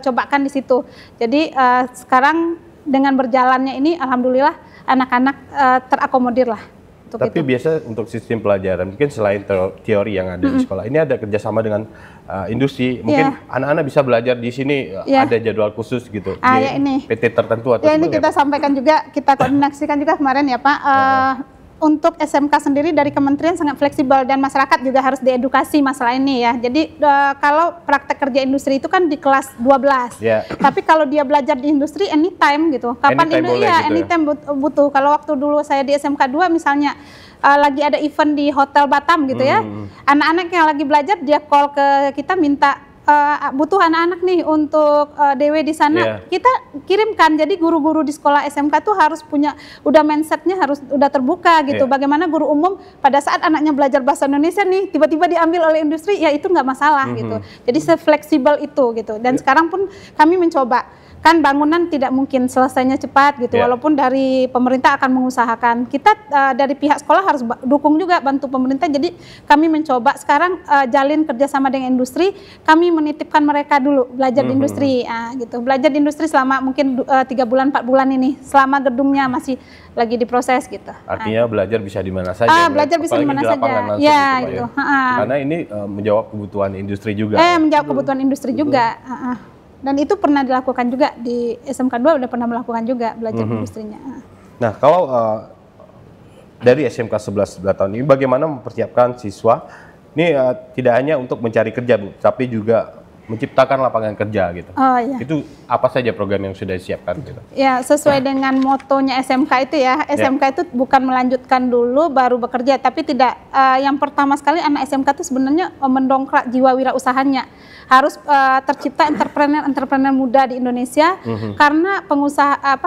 cobakan di situ. Jadi sekarang dengan berjalannya ini alhamdulillah anak-anak terakomodir lah. Tapi biasa untuk sistem pelajaran mungkin selain teori yang ada di sekolah, ini ada kerjasama dengan industri. Mungkin anak-anak bisa belajar di sini ada jadwal khusus gitu. Ini PT tertentu atau ini kita sampaikan juga, kita koordinasikan juga kemarin ya Pak. Untuk SMK sendiri dari kementerian sangat fleksibel dan masyarakat juga harus diedukasi masalah ini ya. Jadi kalau praktek kerja industri itu kan di kelas 12. Tapi kalau dia belajar di industri anytime gitu. Kapan ini ya anytime butuh. Kalau waktu dulu saya di SMK 2 misalnya lagi ada event di Hotel Batam gitu ya. Anak-anak yang lagi belajar dia call ke kita minta butuh anak-anak nih untuk DW di sana. Kita kirimkan. Jadi guru-guru di sekolah SMK tuh harus punya udah mindsetnya harus udah terbuka gitu. Bagaimana guru umum pada saat anaknya belajar bahasa Indonesia nih tiba-tiba diambil oleh industri, ya itu nggak masalah gitu. Jadi se-fleksibel itu gitu. Dan sekarang pun kami mencoba. Kan bangunan tidak mungkin selesainya cepat gitu, walaupun dari pemerintah akan mengusahakan. Kita dari pihak sekolah harus dukung juga, bantu pemerintah. Jadi kami mencoba sekarang jalin kerjasama dengan industri. Kami menitipkan mereka dulu belajar di industri, gitu. Belajar di industri selama mungkin 3 bulan 4 bulan ini, selama gedungnya masih lagi diproses gitu. Artinya belajar bisa di mana saja. Belajar bisa di mana saja. Ya, gitu. Karena ini menjawab kebutuhan industri juga. Menjawab kebutuhan industri juga. Dan itu pernah dilakukan juga di SMK 2 udah pernah melakukan juga belajar industrinya. Nah, kalau dari SMK 11 tahun ini bagaimana mempersiapkan siswa ini tidak hanya untuk mencari kerja, Bu, tapi juga menciptakan lapangan kerja gitu. Itu apa saja program yang sudah disiapkan gitu? Ya, sesuai dengan motonya SMK itu ya. SMK itu bukan melanjutkan dulu baru bekerja, tapi tidak yang pertama sekali anak SMK itu sebenarnya mendongkrak jiwa wirausahanya. Harus tercipta entrepreneur muda di Indonesia, karena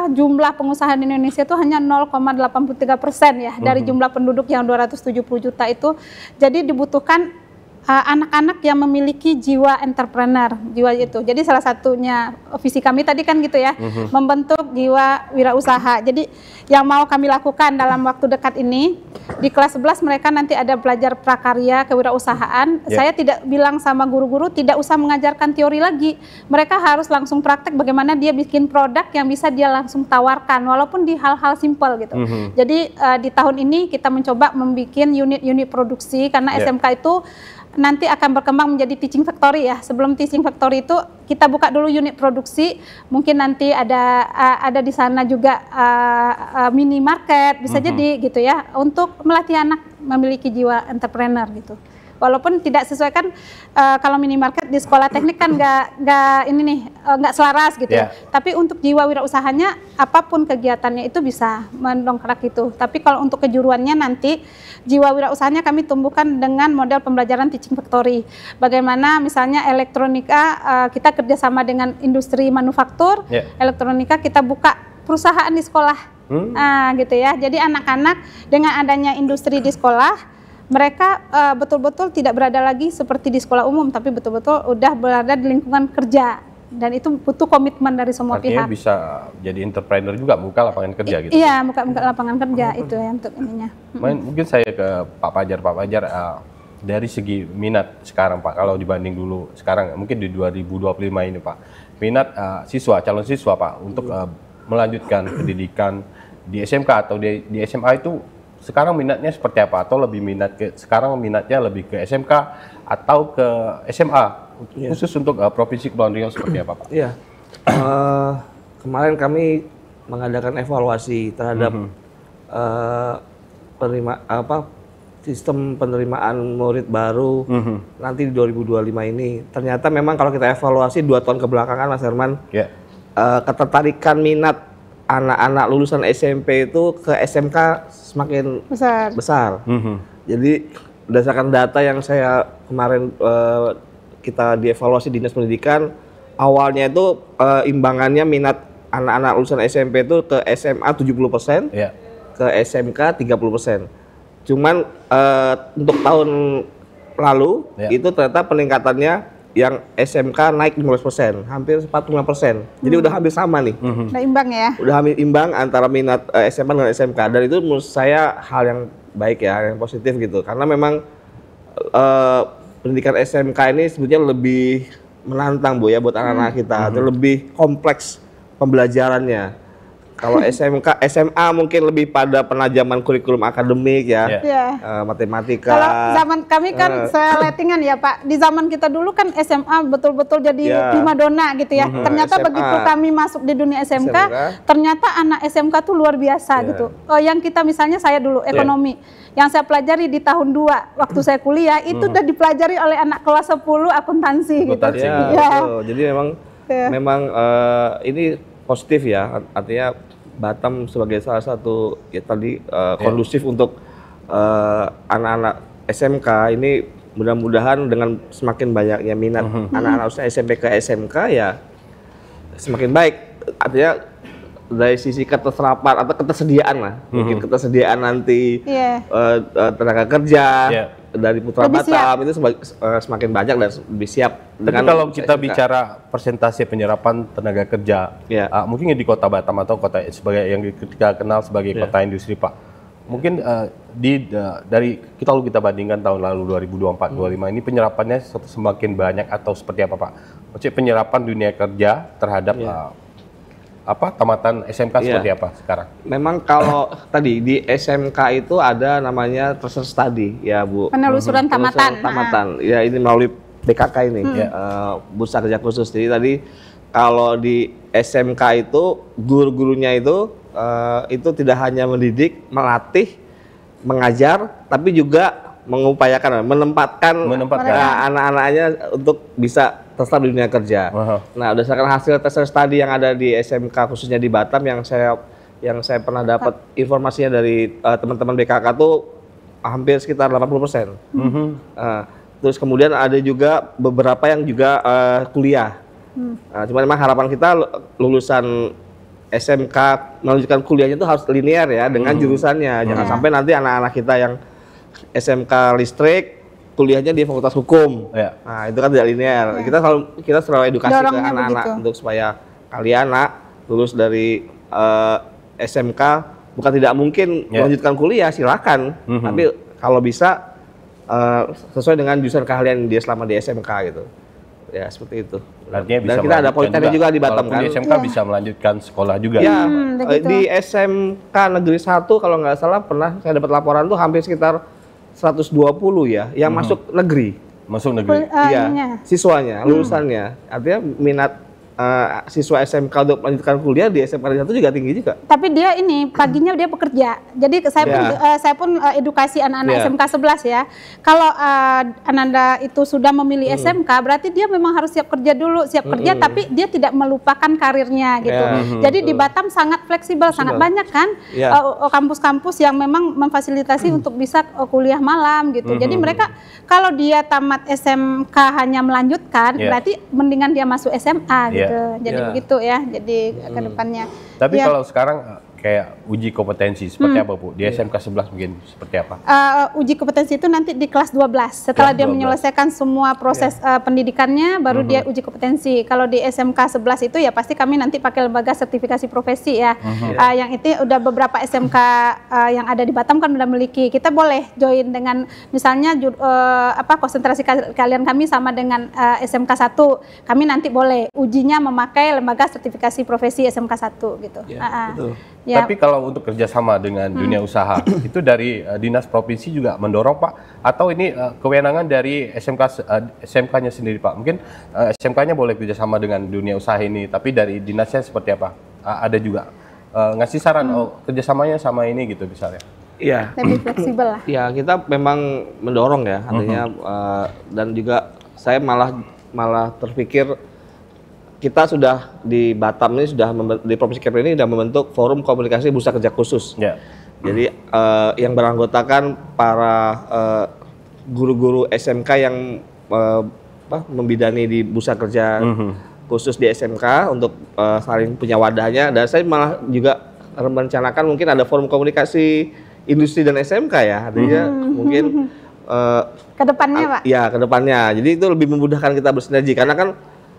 jumlah pengusaha di Indonesia itu hanya 0,83% ya dari jumlah penduduk yang 270 juta itu. Jadi dibutuhkan anak-anak yang memiliki jiwa entrepreneur, jiwa itu. Jadi salah satunya visi kami tadi kan gitu ya, membentuk jiwa wirausaha. Jadi yang mau kami lakukan dalam waktu dekat ini, di kelas 11 mereka nanti ada belajar prakarya kewirausahaan. Saya tidak bilang sama guru-guru tidak usah mengajarkan teori lagi. Mereka harus langsung praktek bagaimana dia bikin produk yang bisa dia langsung tawarkan, walaupun di hal-hal simpel gitu. Jadi di tahun ini kita mencoba membuat unit-unit produksi, karena SMK itu nanti akan berkembang menjadi teaching factory ya. Sebelum teaching factory itu kita buka dulu unit produksi, mungkin nanti ada di sana juga mini market bisa jadi gitu ya, untuk melatih anak memiliki jiwa entrepreneur gitu. Walaupun tidak sesuai kan, kalau minimarket di sekolah teknik kan nggak selaras gitu ya. Tapi untuk jiwa wirausahanya, apapun kegiatannya itu bisa mendongkrak itu. Tapi kalau untuk kejuruannya nanti jiwa wirausahanya kami tumbuhkan dengan model pembelajaran teaching factory. Bagaimana misalnya elektronika kita kerjasama dengan industri manufaktur, elektronika kita buka perusahaan di sekolah, gitu ya. Jadi anak-anak dengan adanya industri di sekolah, mereka betul-betul tidak berada lagi seperti di sekolah umum, tapi betul-betul udah berada di lingkungan kerja, dan itu butuh komitmen dari semua pihak. Artinya bisa jadi entrepreneur juga, buka lapangan kerja gitu. Iya, buka lapangan kerja itu ya untuk ininya. Mungkin saya ke Pak Fajar. Pak Fajar, dari segi minat sekarang Pak, kalau dibanding dulu sekarang, mungkin di 2025 ini Pak, minat calon siswa Pak untuk melanjutkan pendidikan di SMK atau di SMA itu sekarang minatnya seperti apa? Atau lebih sekarang minatnya lebih ke SMK atau ke SMA? Khusus untuk Provinsi Kepulauan Riau seperti apa, Pak? Iya. Kemarin kami mengadakan evaluasi terhadap sistem penerimaan murid baru nanti di 2025 ini. Ternyata memang kalau kita evaluasi 2 tahun kebelakangan, Mas Herman, ketertarikan minat anak-anak lulusan SMP itu ke SMK semakin besar. Jadi berdasarkan data yang saya kemarin kita dievaluasi Dinas Pendidikan, awalnya itu imbangannya minat anak-anak lulusan SMP itu ke SMA 70%, ke SMK 30%. Cuman untuk tahun lalu itu ternyata peningkatannya yang SMK naik 15%, hampir 45%. Jadi udah hampir sama nih. Udah imbang ya? Udah hampir imbang antara minat SMA dengan SMK. Dan itu menurut saya hal yang baik ya, yang positif gitu. Karena memang pendidikan SMK ini sebetulnya lebih menantang Bu ya buat anak-anak kita. Lebih kompleks pembelajarannya. Kalau SMA mungkin lebih pada penajaman kurikulum akademik ya, matematika. Kalau zaman kami kan seletingan ya Pak, di zaman kita dulu kan SMA betul-betul jadi primadona gitu ya. Ternyata SMA. Begitu kami masuk di dunia SMK, ternyata anak SMK tuh luar biasa gitu. Yang kita misalnya saya dulu ekonomi, yang saya pelajari di tahun 2 waktu saya kuliah itu udah dipelajari oleh anak kelas 10 akuntansi gitu. Jadi memang ini positif ya, artinya Batam sebagai salah satu ya tadi kondusif untuk anak-anak SMK ini mudah-mudahan dengan semakin banyaknya minat anak-anak usia SMP ke SMK ya semakin baik. Artinya dari sisi keterserapan atau ketersediaan lah, mungkin ketersediaan nanti tenaga kerja dari Putra Batam itu semakin banyak dan lebih siap. Tapi kalau kita bicara persentase penyerapan tenaga kerja, mungkin di Kota Batam atau kota sebagai yang kita kenal sebagai kota industri, Pak, mungkin dari kita bandingkan tahun lalu 2024-25 ini penyerapannya semakin banyak atau seperti apa, Pak? Maksudnya penyerapan dunia kerja terhadap tamatan SMK seperti apa sekarang? Memang kalau tadi di SMK itu ada namanya transfer study ya Bu. Penelusuran tamatan. Ya ini melalui BKK ini, Bursa Kerja Khusus. Jadi tadi kalau di SMK itu guru-gurunya itu tidak hanya mendidik, melatih, mengajar, tapi juga mengupayakan, menempatkan anak-anaknya untuk bisa terserap di dunia kerja. Nah, berdasarkan hasil tes study yang ada di SMK khususnya di Batam yang saya pernah dapat informasinya dari teman-teman BKK tuh hampir sekitar 80%. Terus kemudian ada juga beberapa yang juga kuliah. Cuma memang harapan kita lulusan SMK melanjutkan kuliahnya itu harus linear ya dengan jurusannya. Jangan sampai nanti anak-anak kita yang SMK listrik kuliahnya di Fakultas Hukum. Nah, itu kan tidak linear. Kita selalu edukasi ke anak-anak untuk supaya kalian lulus dari SMK bukan tidak mungkin melanjutkan kuliah, silakan. Tapi kalau bisa sesuai dengan jurusan keahlian dia selama di SMK gitu. Ya, seperti itu. Artinya bisa. Dan kita ada politeknik juga di Batam kan. Di SMK bisa melanjutkan sekolah juga. Ya, di SMK Negeri 1 kalau nggak salah pernah saya dapat laporan tuh hampir sekitar 120 ya yang masuk negeri. Masuk negeri. Iya, siswanya, lulusannya. Artinya minat siswa SMK untuk melanjutkan kuliah di SMK Negeri 1 juga tinggi juga. Tapi dia ini paginya dia bekerja. Jadi saya pun edukasi anak-anak SMK 11 ya. Kalau Ananda itu sudah memilih SMK, berarti dia memang harus siap kerja dulu, kerja tapi dia tidak melupakan karirnya gitu. Jadi di Batam sangat fleksibel, sangat banyak kan kampus-kampus yang memang memfasilitasi untuk bisa kuliah malam gitu. Jadi mereka kalau dia tamat SMK hanya melanjutkan, berarti mendingan dia masuk SMA gitu. Jadi begitu ya. Jadi ke depannya. Tapi kalau sekarang kayak uji kompetensi seperti apa Bu? Di SMK 11 mungkin seperti apa? Uji kompetensi itu nanti di kelas 12. Setelah dia menyelesaikan semua proses pendidikannya, baru dia uji kompetensi. Kalau di SMK 11 itu ya pasti kami nanti pakai lembaga sertifikasi profesi ya. Yang itu udah beberapa SMK yang ada di Batam kan udah memiliki. Kita boleh join dengan misalnya konsentrasi kalian kami sama dengan SMK 1. Kami nanti boleh ujinya memakai lembaga sertifikasi profesi SMK 1 gitu. Tapi kalau untuk kerjasama dengan dunia usaha, itu dari Dinas Provinsi juga mendorong Pak? Atau ini kewenangan dari SMK-nya sendiri Pak? Mungkin SMK-nya boleh kerjasama dengan dunia usaha ini, tapi dari dinasnya seperti apa? Ada juga ngasih saran, kerjasamanya sama ini gitu misalnya? Iya. Lebih fleksibel lah. Ya, kita memang mendorong ya, artinya dan juga saya malah terpikir kita sudah di Batam ini di Provinsi Kepri ini sudah membentuk forum komunikasi bursa kerja khusus. Jadi yang beranggotakan para guru-guru SMK yang membidani di bursa kerja khusus di SMK untuk saling punya wadahnya. Dan saya malah juga merencanakan mungkin ada forum komunikasi industri dan SMK ya, artinya mungkin kedepannya Pak. Ya kedepannya. Jadi itu lebih memudahkan kita bersinergi karena kan.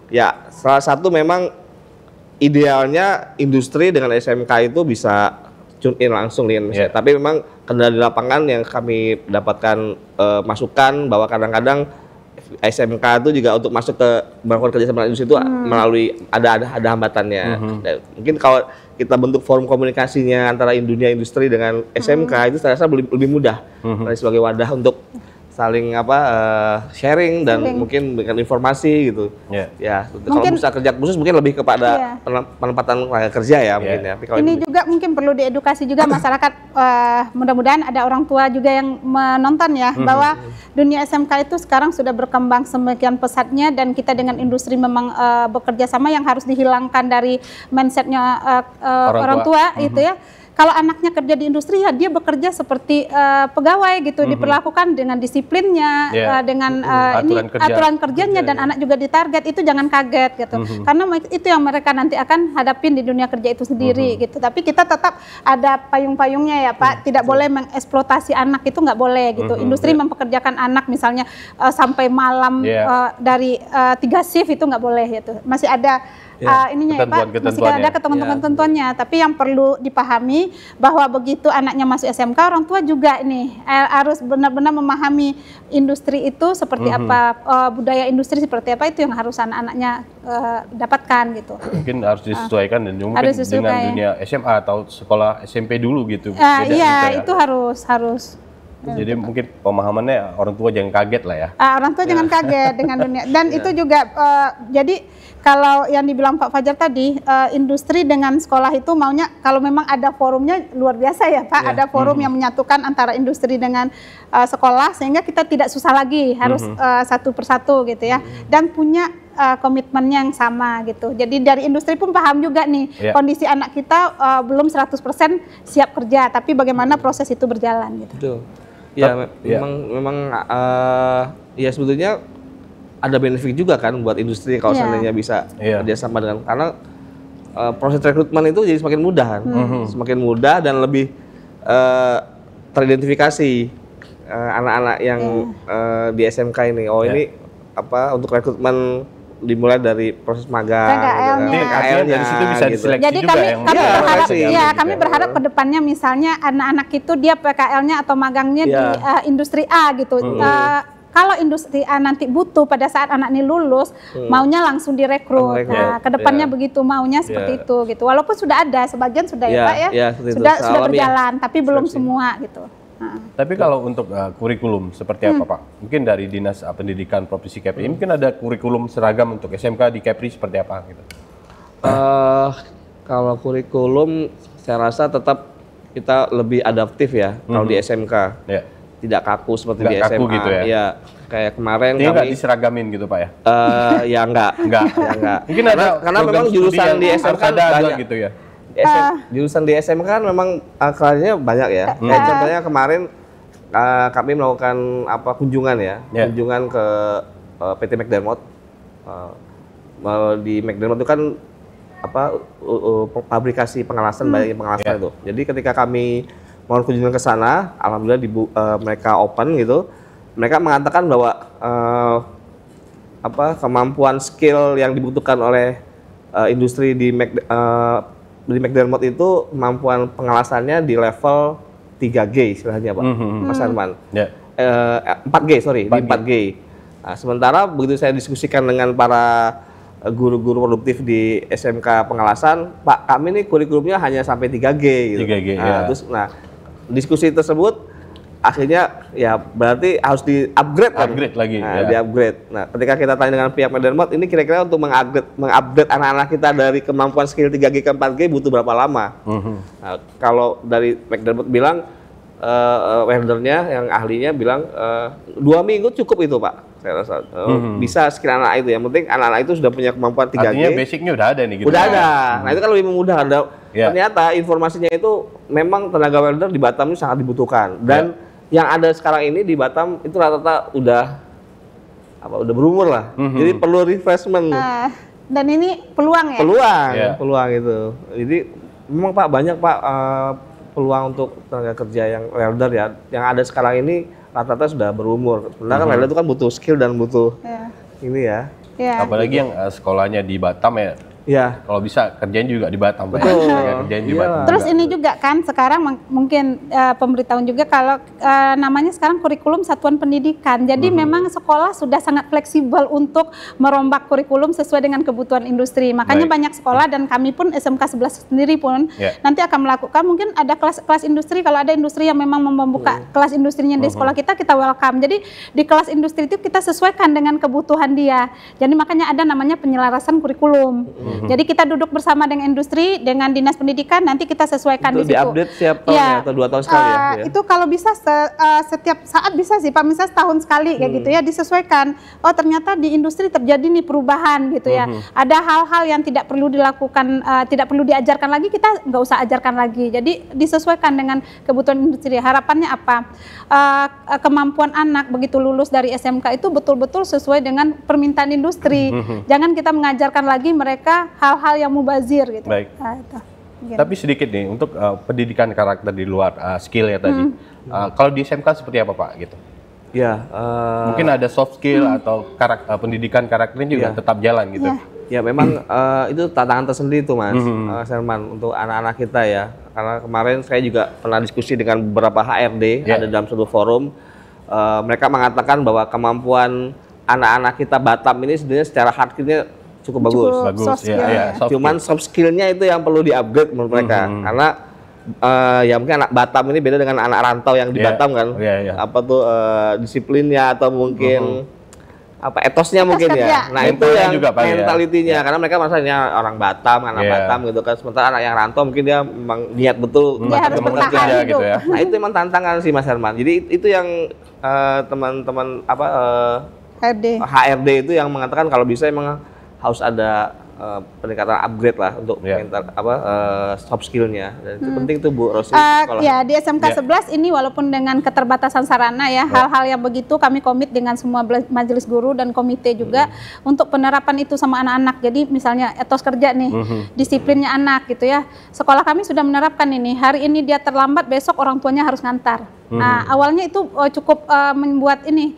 Ya, salah satu memang idealnya industri dengan SMK itu bisa tune in langsung nih, tapi memang kendala di lapangan yang kami dapatkan masukan bahwa kadang-kadang SMK itu juga untuk masuk ke melakukan kerjasama industri itu melalui ada hambatannya. Mungkin kalau kita bentuk forum komunikasinya antara dunia industri dengan SMK itu saya rasa lebih mudah sebagai wadah untuk saling sharing dan mungkin dengan informasi gitu. Ya, kalau bisa kerja khusus mungkin lebih kepada penempatan tenaga kerja ya mungkin ya. Tapi kalau ini juga mungkin perlu diedukasi juga masyarakat. Mudah-mudahan ada orang tua juga yang menonton ya bahwa dunia SMK itu sekarang sudah berkembang semakin pesatnya dan kita dengan industri memang bekerja sama yang harus dihilangkan dari mindsetnya orang tua itu ya. kalau anaknya kerja di industri ya dia bekerja seperti pegawai gitu, diperlakukan dengan disiplinnya, dengan aturan kerjanya dan anak juga ditarget, itu jangan kaget gitu. Karena itu yang mereka nanti akan hadapin di dunia kerja itu sendiri gitu. Tapi kita tetap ada payung-payungnya ya Pak, tidak boleh mengeksploitasi anak, itu nggak boleh gitu. Industri mempekerjakan anak misalnya sampai malam dari 3 shift itu nggak boleh gitu. Masih ada ininya ya Pak, masih ada ketentuan-ketentuannya. Tapi yang perlu dipahami bahwa begitu anaknya masuk SMK, orang tua juga ini harus benar-benar memahami industri itu seperti apa, budaya industri seperti apa, itu yang harus anak-anaknya dapatkan gitu. Mungkin harus disesuaikan dan mungkin dengan dunia SMA atau sekolah SMP dulu gitu. Iya, itu harus. Jadi mungkin pemahamannya orang tua jangan kaget lah ya. Orang tua jangan kaget dengan dunia. Dan itu juga jadi kalau yang dibilang Pak Fajar tadi, industri dengan sekolah itu maunya kalau memang ada forumnya luar biasa ya Pak. Ada forum yang menyatukan antara industri dengan sekolah sehingga kita tidak susah lagi harus satu persatu gitu ya. Dan punya komitmen yang sama gitu. Jadi dari industri pun paham juga nih kondisi anak kita belum 100% siap kerja, tapi bagaimana proses itu berjalan gitu. Betul. Ya, memang ya sebetulnya ada benefit juga kan buat industri kalau seandainya bisa kerjasama dengan, karena proses rekrutmen itu jadi semakin mudah kan, semakin mudah dan lebih teridentifikasi anak-anak yang di SMK ini. Oh ini apa untuk rekrutmen dimulai dari proses magang, PKL dari situ bisa diseleksi jadi juga kami berharap ke depannya misalnya anak-anak itu dia PKL-nya atau magangnya di industri A gitu. Kalau industri A nanti butuh pada saat anak ini lulus, maunya langsung direkrut. Nah, ke depannya begitu maunya seperti itu gitu. Walaupun sudah ada sebagian sudah ya Pak ya, sudah berjalan, tapi belum semua gitu. Tapi kalau untuk kurikulum seperti apa Pak? Mungkin dari Dinas Pendidikan Provinsi Kepri, mungkin ada kurikulum seragam untuk SMK di Kepri seperti apa gitu? Kalau kurikulum saya rasa tetap kita lebih adaptif ya kalau di SMK. Tidak kaku seperti di SMA gitu ya? Ya, kayak kemarin kami nggak diseragamin gitu Pak ya? Ya enggak. Mungkin ada karena memang jurusan di SMK ada gitu ya? Jurusan di SMK kan memang kelasnya banyak ya. Kayak contohnya kemarin kami melakukan kunjungan kunjungan ke PT McDermott. Di McDermott itu kan pabrikasi pengelasan, banyak pengelasan itu. Jadi ketika kami mau kunjungan ke sana, alhamdulillah mereka open gitu. Mereka mengatakan bahwa kemampuan skill yang dibutuhkan oleh industri di McDermott itu kemampuan pengelasannya di level 3G istilahnya Pak, Mas Arman. 4G, di 4G. Nah, sementara begitu saya diskusikan dengan para guru-guru produktif di SMK Pengelasan, Pak kami nih kurikulumnya hanya sampai 3G gitu. 3G, Terus diskusi tersebut akhirnya ya berarti harus di-upgrade kan? Lagi. Di-upgrade. Nah, ketika kita tanya dengan pihak McDermott, ini kira-kira untuk mengupgrade anak-anak kita dari kemampuan skill 3G ke 4G butuh berapa lama? Nah, kalau dari McDermott bilang, weldernya yang ahlinya bilang 2 minggu cukup itu Pak. Saya rasa bisa skill anak itu. Yang penting anak-anak itu sudah punya kemampuan 3G. Artinya basicnya udah ada nih gitu. Udah ada. Nah, itu kan lebih memudahkan. Ternyata informasinya itu memang tenaga welder di Batam ini sangat dibutuhkan. Dan yang ada sekarang ini di Batam itu rata-rata udah berumur lah. Jadi perlu refreshment. Dan ini peluang ya? Peluang itu. Jadi memang Pak banyak Pak peluang untuk tenaga kerja yang welder ya. Yang ada sekarang ini rata-rata sudah berumur. Sebenarnya kan welder itu kan butuh skill dan butuh ini ya. Apalagi yang sekolahnya di Batam ya. Kalau bisa kerjanya juga di Batam. Betul. Di Batam Terus juga. ini juga kan sekarang mungkin pemberitahuan juga kalau namanya sekarang kurikulum satuan pendidikan. Jadi memang sekolah sudah sangat fleksibel untuk merombak kurikulum sesuai dengan kebutuhan industri. Makanya banyak sekolah dan kami pun SMK 11 sendiri pun nanti akan melakukan mungkin ada kelas industri. Kalau ada industri yang memang membuka kelas industrinya di sekolah kita welcome. Jadi di kelas industri itu kita sesuaikan dengan kebutuhan dia. Jadi makanya ada namanya penyelarasan kurikulum. Jadi kita duduk bersama dengan industri, dengan dinas pendidikan, nanti kita sesuaikan Itu di situ. diupdate setiap tahun ya, atau 2 tahun sekali ya? Itu kalau bisa setiap saat bisa sih Pak, misalnya setahun sekali kayak gitu ya, disesuaikan. Oh ternyata di industri terjadi nih perubahan gitu ya. Ada hal-hal yang tidak perlu dilakukan, tidak perlu diajarkan lagi, kita nggak usah ajarkan lagi. Jadi disesuaikan dengan kebutuhan industri. Harapannya apa? Kemampuan anak begitu lulus dari SMK itu betul-betul sesuai dengan permintaan industri. Jangan kita mengajarkan lagi mereka hal-hal yang mubazir gitu. Baik. Itu. Tapi sedikit nih untuk pendidikan karakter di luar skill ya tadi. Kalau di SMK seperti apa Pak gitu? Ya, mungkin ada soft skill atau pendidikan karakternya juga tetap jalan gitu. Ya memang itu tantangan tersendiri tuh Mas Herman untuk anak-anak kita ya. Karena kemarin saya juga pernah diskusi dengan beberapa HRD ada dalam suatu forum. Mereka mengatakan bahwa kemampuan anak-anak kita Batam ini sebenarnya secara hard skill-nya cukup bagus. Cuman soft skill-nya itu yang perlu di-upgrade menurut mereka. Karena ya mungkin anak Batam ini beda dengan anak rantau yang di Batam kan. Apa tuh disiplinnya atau mungkin apa etosnya mungkin ya. Nah itu yang juga mentalitinya karena mereka masanya orang Batam, anak Batam gitu kan. Sementara anak yang rantau mungkin dia memang niat betul harus bertahan gitu ya. Nah itu memang tantangan sih Mas Herman. Jadi itu yang teman-teman HRD itu yang mengatakan kalau bisa emang harus ada peningkatan upgrade lah untuk soft skillnya. Dan itu penting tuh Bu Rosi. Ya di SMK 11 ini walaupun dengan keterbatasan sarana ya, hal-hal yang begitu kami komit dengan semua majelis guru dan komite juga untuk penerapan itu sama anak-anak. Jadi misalnya etos kerja nih, disiplinnya anak gitu ya. Sekolah kami sudah menerapkan ini. Hari ini dia terlambat, besok orang tuanya harus ngantar. Nah awalnya itu cukup membuat ini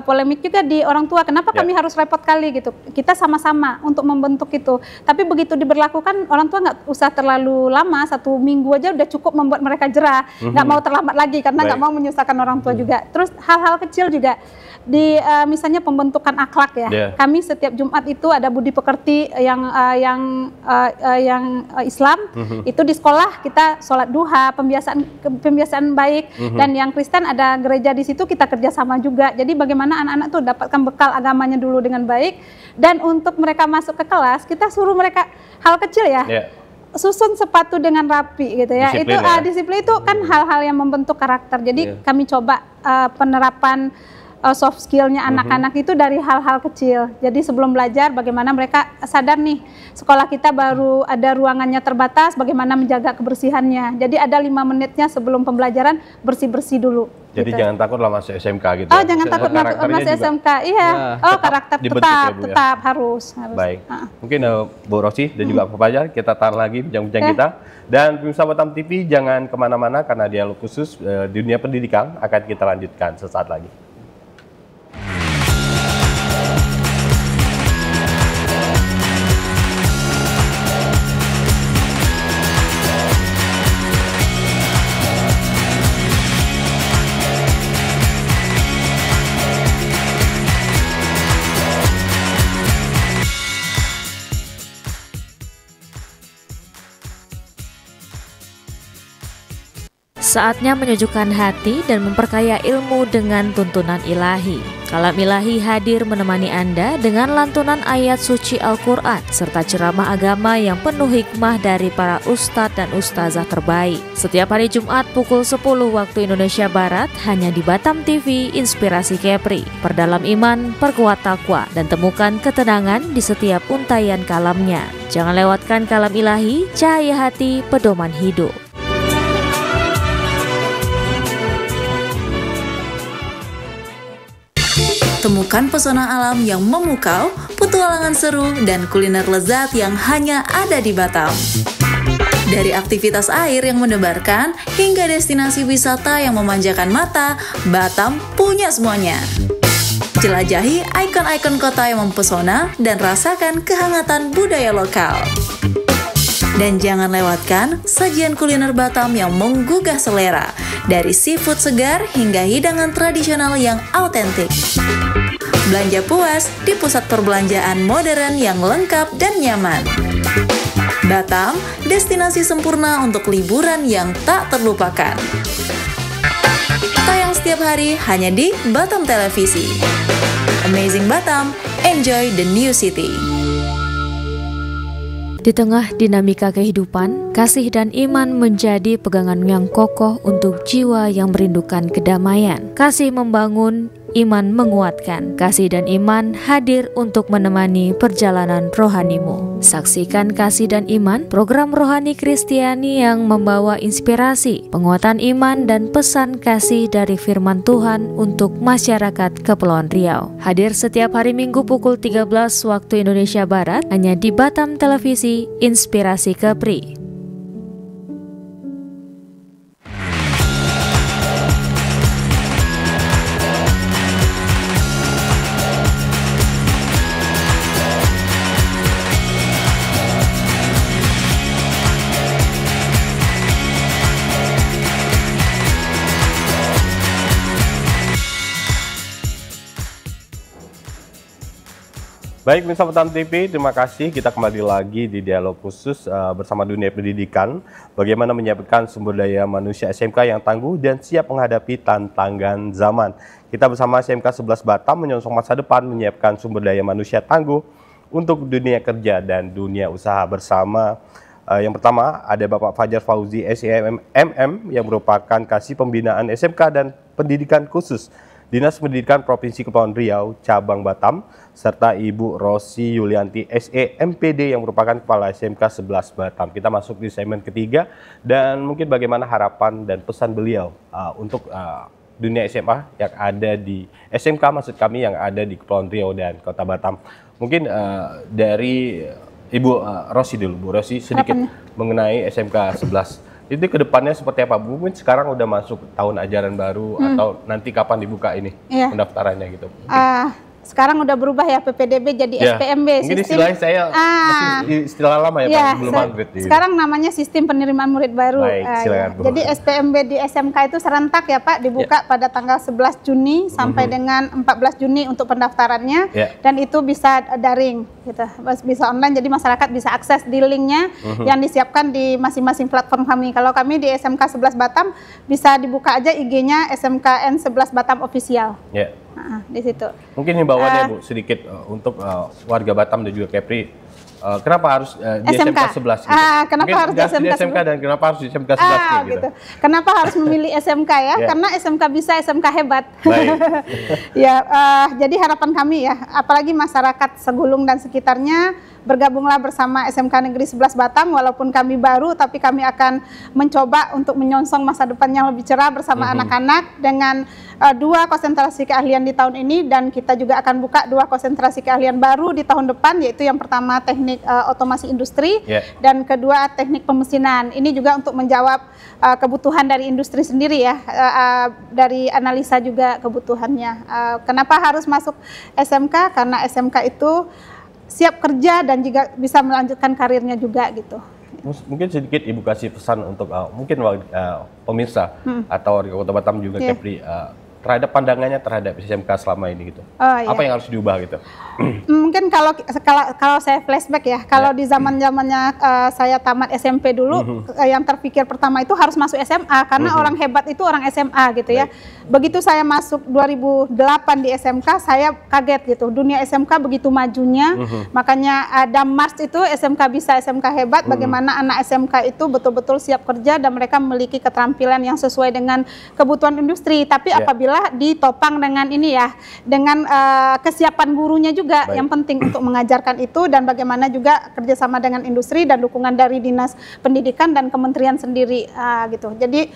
polemik juga di orang tua. Kenapa kami harus repot kali gitu? Kita sama-sama untuk membentuk itu. Tapi begitu diberlakukan, orang tua nggak usah terlalu lama, 1 minggu aja udah cukup membuat mereka jerah. Nggak mau terlambat lagi karena nggak mau menyusahkan orang tua juga. Terus hal-hal kecil juga di misalnya pembentukan akhlak ya. Kami setiap Jumat itu ada budi pekerti yang Islam. Itu di sekolah kita sholat duha, pembiasaan baik. Dan yang Kristen ada gereja di situ, kita kerjasama juga. Jadi bagaimana anak-anak tuh dapatkan bekal agamanya dulu dengan baik, dan untuk mereka masuk ke kelas kita suruh mereka hal kecil ya, susun sepatu dengan rapi gitu ya. Disiplin itu disiplin itu kan hal-hal yang membentuk karakter. Jadi kami coba penerapan soft skillnya anak-anak itu dari hal-hal kecil. Jadi sebelum belajar bagaimana mereka sadar nih, sekolah kita baru ada ruangannya terbatas, bagaimana menjaga kebersihannya. Jadi ada 5 menitnya sebelum pembelajaran bersih-bersih dulu. Jadi gitu. jangan takut lah masuk SMK gitu. Oh jangan takut masuk SMK, iya. Karakter tetap harus. Baik. Mungkin Bu Rosi dan juga Pak Fajar, kita tahan lagi bincang-bincang kita. Dan pemirsa Batam TV jangan kemana-mana karena dialog khusus dunia pendidikan akan kita lanjutkan sesaat lagi. Saatnya menyejukkan hati dan memperkaya ilmu dengan tuntunan ilahi. Kalam Ilahi hadir menemani Anda dengan lantunan ayat suci Al-Quran serta ceramah agama yang penuh hikmah dari para ustadz dan ustazah terbaik. Setiap hari Jumat pukul 10 waktu Indonesia Barat hanya di Batam TV Inspirasi Kepri. Perdalam iman, perkuat takwa, dan temukan ketenangan di setiap untayan kalamnya. Jangan lewatkan Kalam Ilahi, cahaya hati, pedoman hidup. Temukan pesona alam yang memukau, petualangan seru, dan kuliner lezat yang hanya ada di Batam. Dari aktivitas air yang mendebarkan, hingga destinasi wisata yang memanjakan mata, Batam punya semuanya. Jelajahi ikon-ikon kota yang mempesona dan rasakan kehangatan budaya lokal. Dan jangan lewatkan sajian kuliner Batam yang menggugah selera, dari seafood segar hingga hidangan tradisional yang autentik. Belanja puas di pusat perbelanjaan modern yang lengkap dan nyaman. Batam, destinasi sempurna untuk liburan yang tak terlupakan. Tayang setiap hari hanya di Batam Televisi. Amazing Batam, enjoy the new city. Di tengah dinamika kehidupan, kasih dan iman menjadi pegangan yang kokoh untuk jiwa yang merindukan kedamaian. Kasih membangun, iman menguatkan. Kasih dan iman hadir untuk menemani perjalanan rohanimu. Saksikan Kasih dan Iman, program rohani Kristiani yang membawa inspirasi, penguatan iman dan pesan kasih dari firman Tuhan untuk masyarakat Kepulauan Riau. Hadir setiap hari Minggu pukul 13 waktu Indonesia Barat hanya di Batam Televisi Inspirasi Kepri. Baik, pemirsa Batam TV, terima kasih. Kita kembali lagi di dialog khusus bersama dunia pendidikan. Bagaimana menyiapkan sumber daya manusia SMK yang tangguh dan siap menghadapi tantangan zaman. Kita bersama SMK 11 Batam menyongsong masa depan menyiapkan sumber daya manusia tangguh untuk dunia kerja dan dunia usaha bersama. Yang pertama ada Bapak Fajar Fauzi SEMM yang merupakan Kasih Pembinaan SMK dan Pendidikan Khusus Dinas Pendidikan Provinsi Kepulauan Riau, Cabang Batam, serta Ibu Rosi Yulianti SEMPD yang merupakan Kepala SMK 11 Batam. Kita masuk di segmen ketiga dan mungkin bagaimana harapan dan pesan beliau untuk dunia SMA yang ada di SMK, maksud kami yang ada di Kepulauan Riau dan Kota Batam. Mungkin dari Ibu Rosi dulu, Bu Rosi sedikit mengenai SMK 11. Itu ke depannya seperti apa? Mungkin sekarang udah masuk tahun ajaran baru atau nanti kapan dibuka ini pendaftarannya gitu? Sekarang udah berubah ya PPDB jadi SPMB. Mungkin istilahnya saya masih istilah lama ya Pak, belum upgrade. Sekarang namanya sistem penerimaan murid baru. Baik, silakan, Bu. Jadi SPMB di SMK itu serentak ya Pak, dibuka pada tanggal 11 Juni sampai dengan 14 Juni untuk pendaftarannya, dan itu bisa daring gitu, bisa online, jadi masyarakat bisa akses di linknya yang disiapkan di masing-masing platform kami. Kalau kami di SMK 11 Batam bisa dibuka aja IG-nya SMKN 11 Batam Official. Di situ. Mungkin himbauannya Bu sedikit untuk warga Batam dan juga Kepri, kenapa harus di SMK 11 gitu? Kenapa harus di SMK dan kenapa harus di SMK 11 gitu? Kenapa harus memilih SMK ya? Karena SMK bisa, SMK hebat. Jadi harapan kami ya, apalagi masyarakat Segulung dan sekitarnya, bergabunglah bersama SMK Negeri 11 Batam. Walaupun kami baru, tapi kami akan mencoba untuk menyongsong masa depan yang lebih cerah bersama anak-anak dengan 2 konsentrasi keahlian di tahun ini, dan kita juga akan buka 2 konsentrasi keahlian baru di tahun depan, yaitu yang pertama teknik otomasi industri dan kedua teknik pemesinan. Ini juga untuk menjawab kebutuhan dari industri sendiri ya, dari analisa juga kebutuhannya. Kenapa harus masuk SMK? Karena SMK itu siap kerja dan juga bisa melanjutkan karirnya juga gitu. Mungkin sedikit Ibu kasih pesan untuk mungkin pemirsa atau warga Kota Batam juga Kepri terhadap pandangannya terhadap SMK selama ini gitu. Apa yang harus diubah gitu? Mungkin kalau saya flashback ya, kalau di zamannya saya tamat SMP dulu, yang terpikir pertama itu harus masuk SMA karena orang hebat itu orang SMA gitu ya. Begitu saya masuk 2008 di SMK, saya kaget gitu. Dunia SMK begitu majunya, makanya ada Mars itu SMK bisa, SMK hebat. Bagaimana anak SMK itu betul-betul siap kerja dan mereka memiliki keterampilan yang sesuai dengan kebutuhan industri. Tapi apabila ditopang dengan ini ya, dengan kesiapan gurunya juga yang penting untuk mengajarkan itu, dan bagaimana juga kerjasama dengan industri dan dukungan dari Dinas Pendidikan dan Kementerian sendiri gitu. Jadi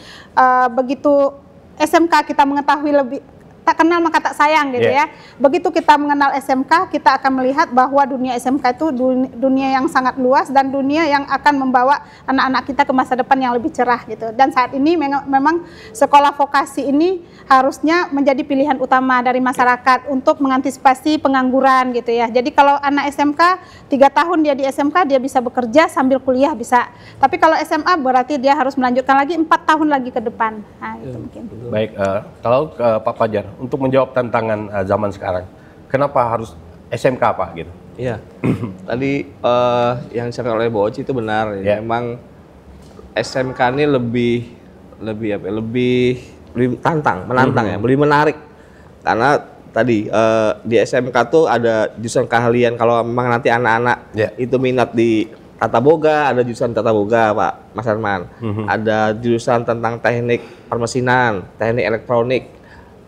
begitu SMK kita mengetahui lebih, tak kenal maka tak sayang gitu ya. Begitu kita mengenal SMK, kita akan melihat bahwa dunia SMK itu dunia yang sangat luas dan dunia yang akan membawa anak-anak kita ke masa depan yang lebih cerah gitu. Dan saat ini memang sekolah vokasi ini harusnya menjadi pilihan utama dari masyarakat untuk mengantisipasi pengangguran gitu ya. Jadi kalau anak SMK 3 tahun dia di SMK, dia bisa bekerja sambil kuliah bisa. Tapi kalau SMA berarti dia harus melanjutkan lagi 4 tahun lagi ke depan. Nah, itu mungkin. Baik, kalau Pak Fajar, untuk menjawab tantangan zaman sekarang, kenapa harus SMK Pak gitu? Iya, tadi yang disampaikan oleh Bu Oci itu benar. Memang SMK ini lebih menantang ya, lebih menarik. Karena tadi di SMK tuh ada jurusan keahlian, kalau memang nanti anak-anak itu minat di tata boga, ada jurusan tata boga Pak Mas Arman. Ada jurusan tentang teknik permesinan, teknik elektronik,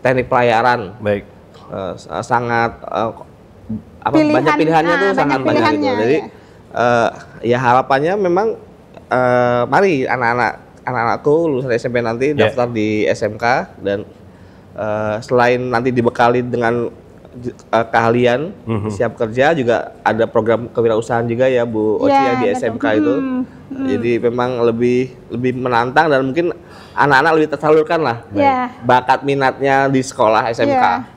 teknik pelayaran. Baik. Sangat banyak pilihannya tuh, sangat banyak gitu. Jadi ya harapannya memang mari anak-anakku lulusan SMP nanti daftar di SMK, dan selain nanti dibekali dengan keahlian siap kerja, juga ada program kewirausahaan juga ya Bu Oci ya di SMK itu. Jadi memang lebih menantang, dan mungkin anak-anak lebih tersalurkan lah bakat minatnya di sekolah SMK.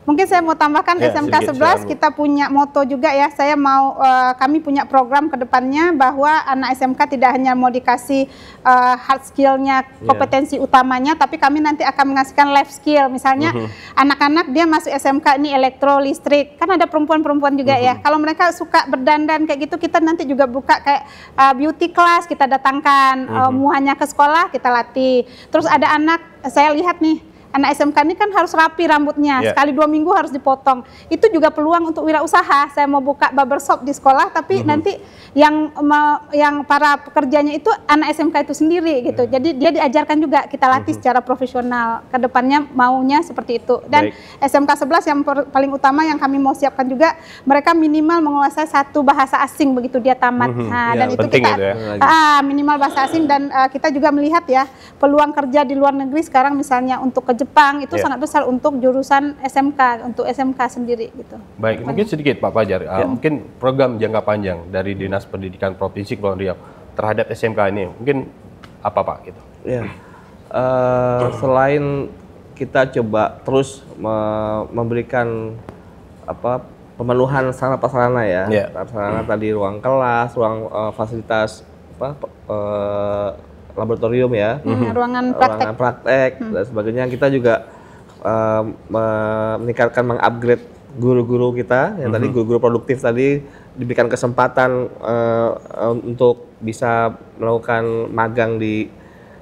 Mungkin saya mau tambahkan SMK 11 kita punya moto juga ya. Saya mau kami punya program ke depannya bahwa anak SMK tidak hanya mau dikasih hard skill-nya, kompetensi utamanya, tapi kami nanti akan mengasihkan life skill. Misalnya anak-anak dia masuk SMK ini elektro, listrik, kan ada perempuan-perempuan juga ya. Kalau mereka suka berdandan kayak gitu, kita nanti juga buka kayak beauty class, kita datangkan muanya ke sekolah, kita latih. Terus ada anak, saya lihat nih, anak SMK ini kan harus rapi rambutnya, sekali 2 minggu harus dipotong. Itu juga peluang untuk wirausaha. Saya mau buka barbershop di sekolah, tapi nanti yang para pekerjanya itu anak SMK itu sendiri gitu. Jadi dia diajarkan juga, kita latih secara profesional. Kedepannya maunya seperti itu. Dan SMK 11 yang paling utama yang kami mau siapkan juga, mereka minimal menguasai 1 bahasa asing begitu dia tamat. Nah, dan itu kita minimal bahasa asing, dan kita juga melihat ya peluang kerja di luar negeri sekarang, misalnya untuk ke Jepang itu sangat besar untuk jurusan SMK, untuk SMK sendiri gitu. Baik, mungkin sedikit Pak Fajar, mungkin program jangka panjang dari Dinas Pendidikan Provinsi Kepulauan Riau terhadap SMK ini, mungkin apa Pak gitu? Ya, selain kita coba terus memberikan pemenuhan sarana prasarana ya, prasarana tadi ruang kelas, ruang fasilitas laboratorium ya, ruangan praktek dan sebagainya. Kita juga meningkatkan, mengupgrade guru-guru kita yang tadi guru-guru produktif tadi diberikan kesempatan untuk bisa melakukan magang di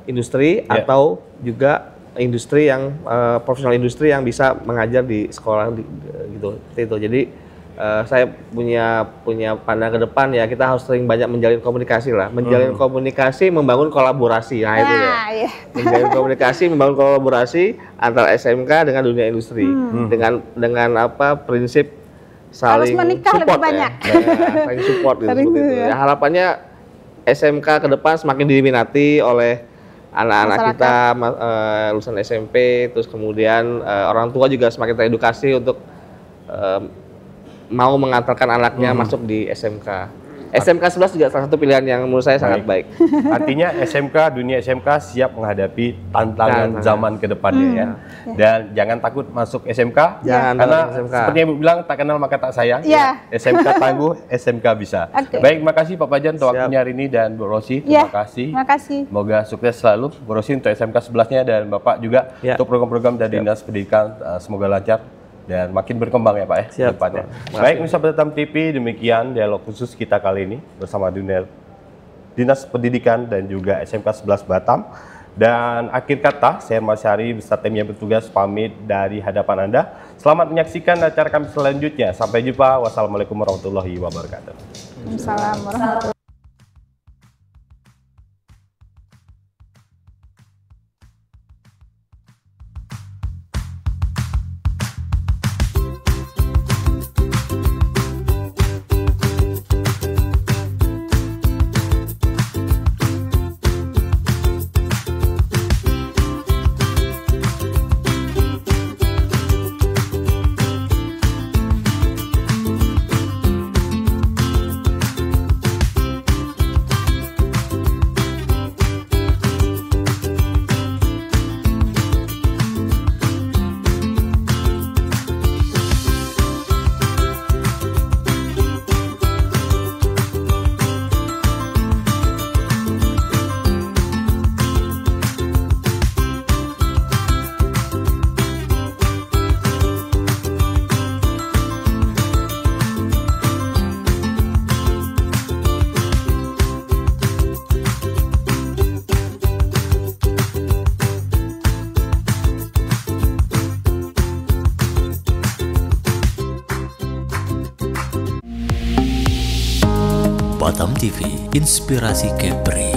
industri atau juga industri yang profesional industri yang bisa mengajar di sekolah gitu. Itu jadi saya punya pandangan ke depan ya, kita harus sering banyak menjalin komunikasi lah, menjalin komunikasi, membangun kolaborasi. Nah itu ya, menjalin komunikasi, membangun kolaborasi antara SMK dengan dunia industri, dengan prinsip saling menikah support lebih banyak. Saling support gitu, seperti itu. Ya, harapannya SMK ke depan semakin diminati oleh anak-anak kita lulusan SMP, terus kemudian orang tua juga semakin teredukasi untuk mau mengantarkan anaknya masuk di SMK. SMK 11 juga salah satu pilihan yang menurut saya sangat baik. Artinya dunia SMK siap menghadapi tantangan zaman ke depannya ya. Dan jangan takut masuk SMK, karena seperti yang Ibu bilang, tak kenal maka tak sayang. SMK tangguh, SMK bisa. Baik, makasih Pak Fajar untuk waktunya hari ini, dan Bu Rosi, terima kasih. Semoga sukses selalu Bu Rosi untuk SMK 11-nya, dan Bapak juga untuk program-program dari Dinas Pendidikan, semoga lancar dan makin berkembang ya Pak ya depannya. Baik, Misa Batam TV, demikian dialog khusus kita kali ini bersama Dinas Pendidikan dan juga SMK 11 Batam. Dan akhir kata, saya Mas Syari beserta tim yang bertugas pamit dari hadapan Anda. Selamat menyaksikan acara kami selanjutnya. Sampai jumpa. Wassalamualaikum warahmatullahi wabarakatuh. Waalaikumsalam warahmatullahi wabarakatuh. TV, inspirasi Kepri.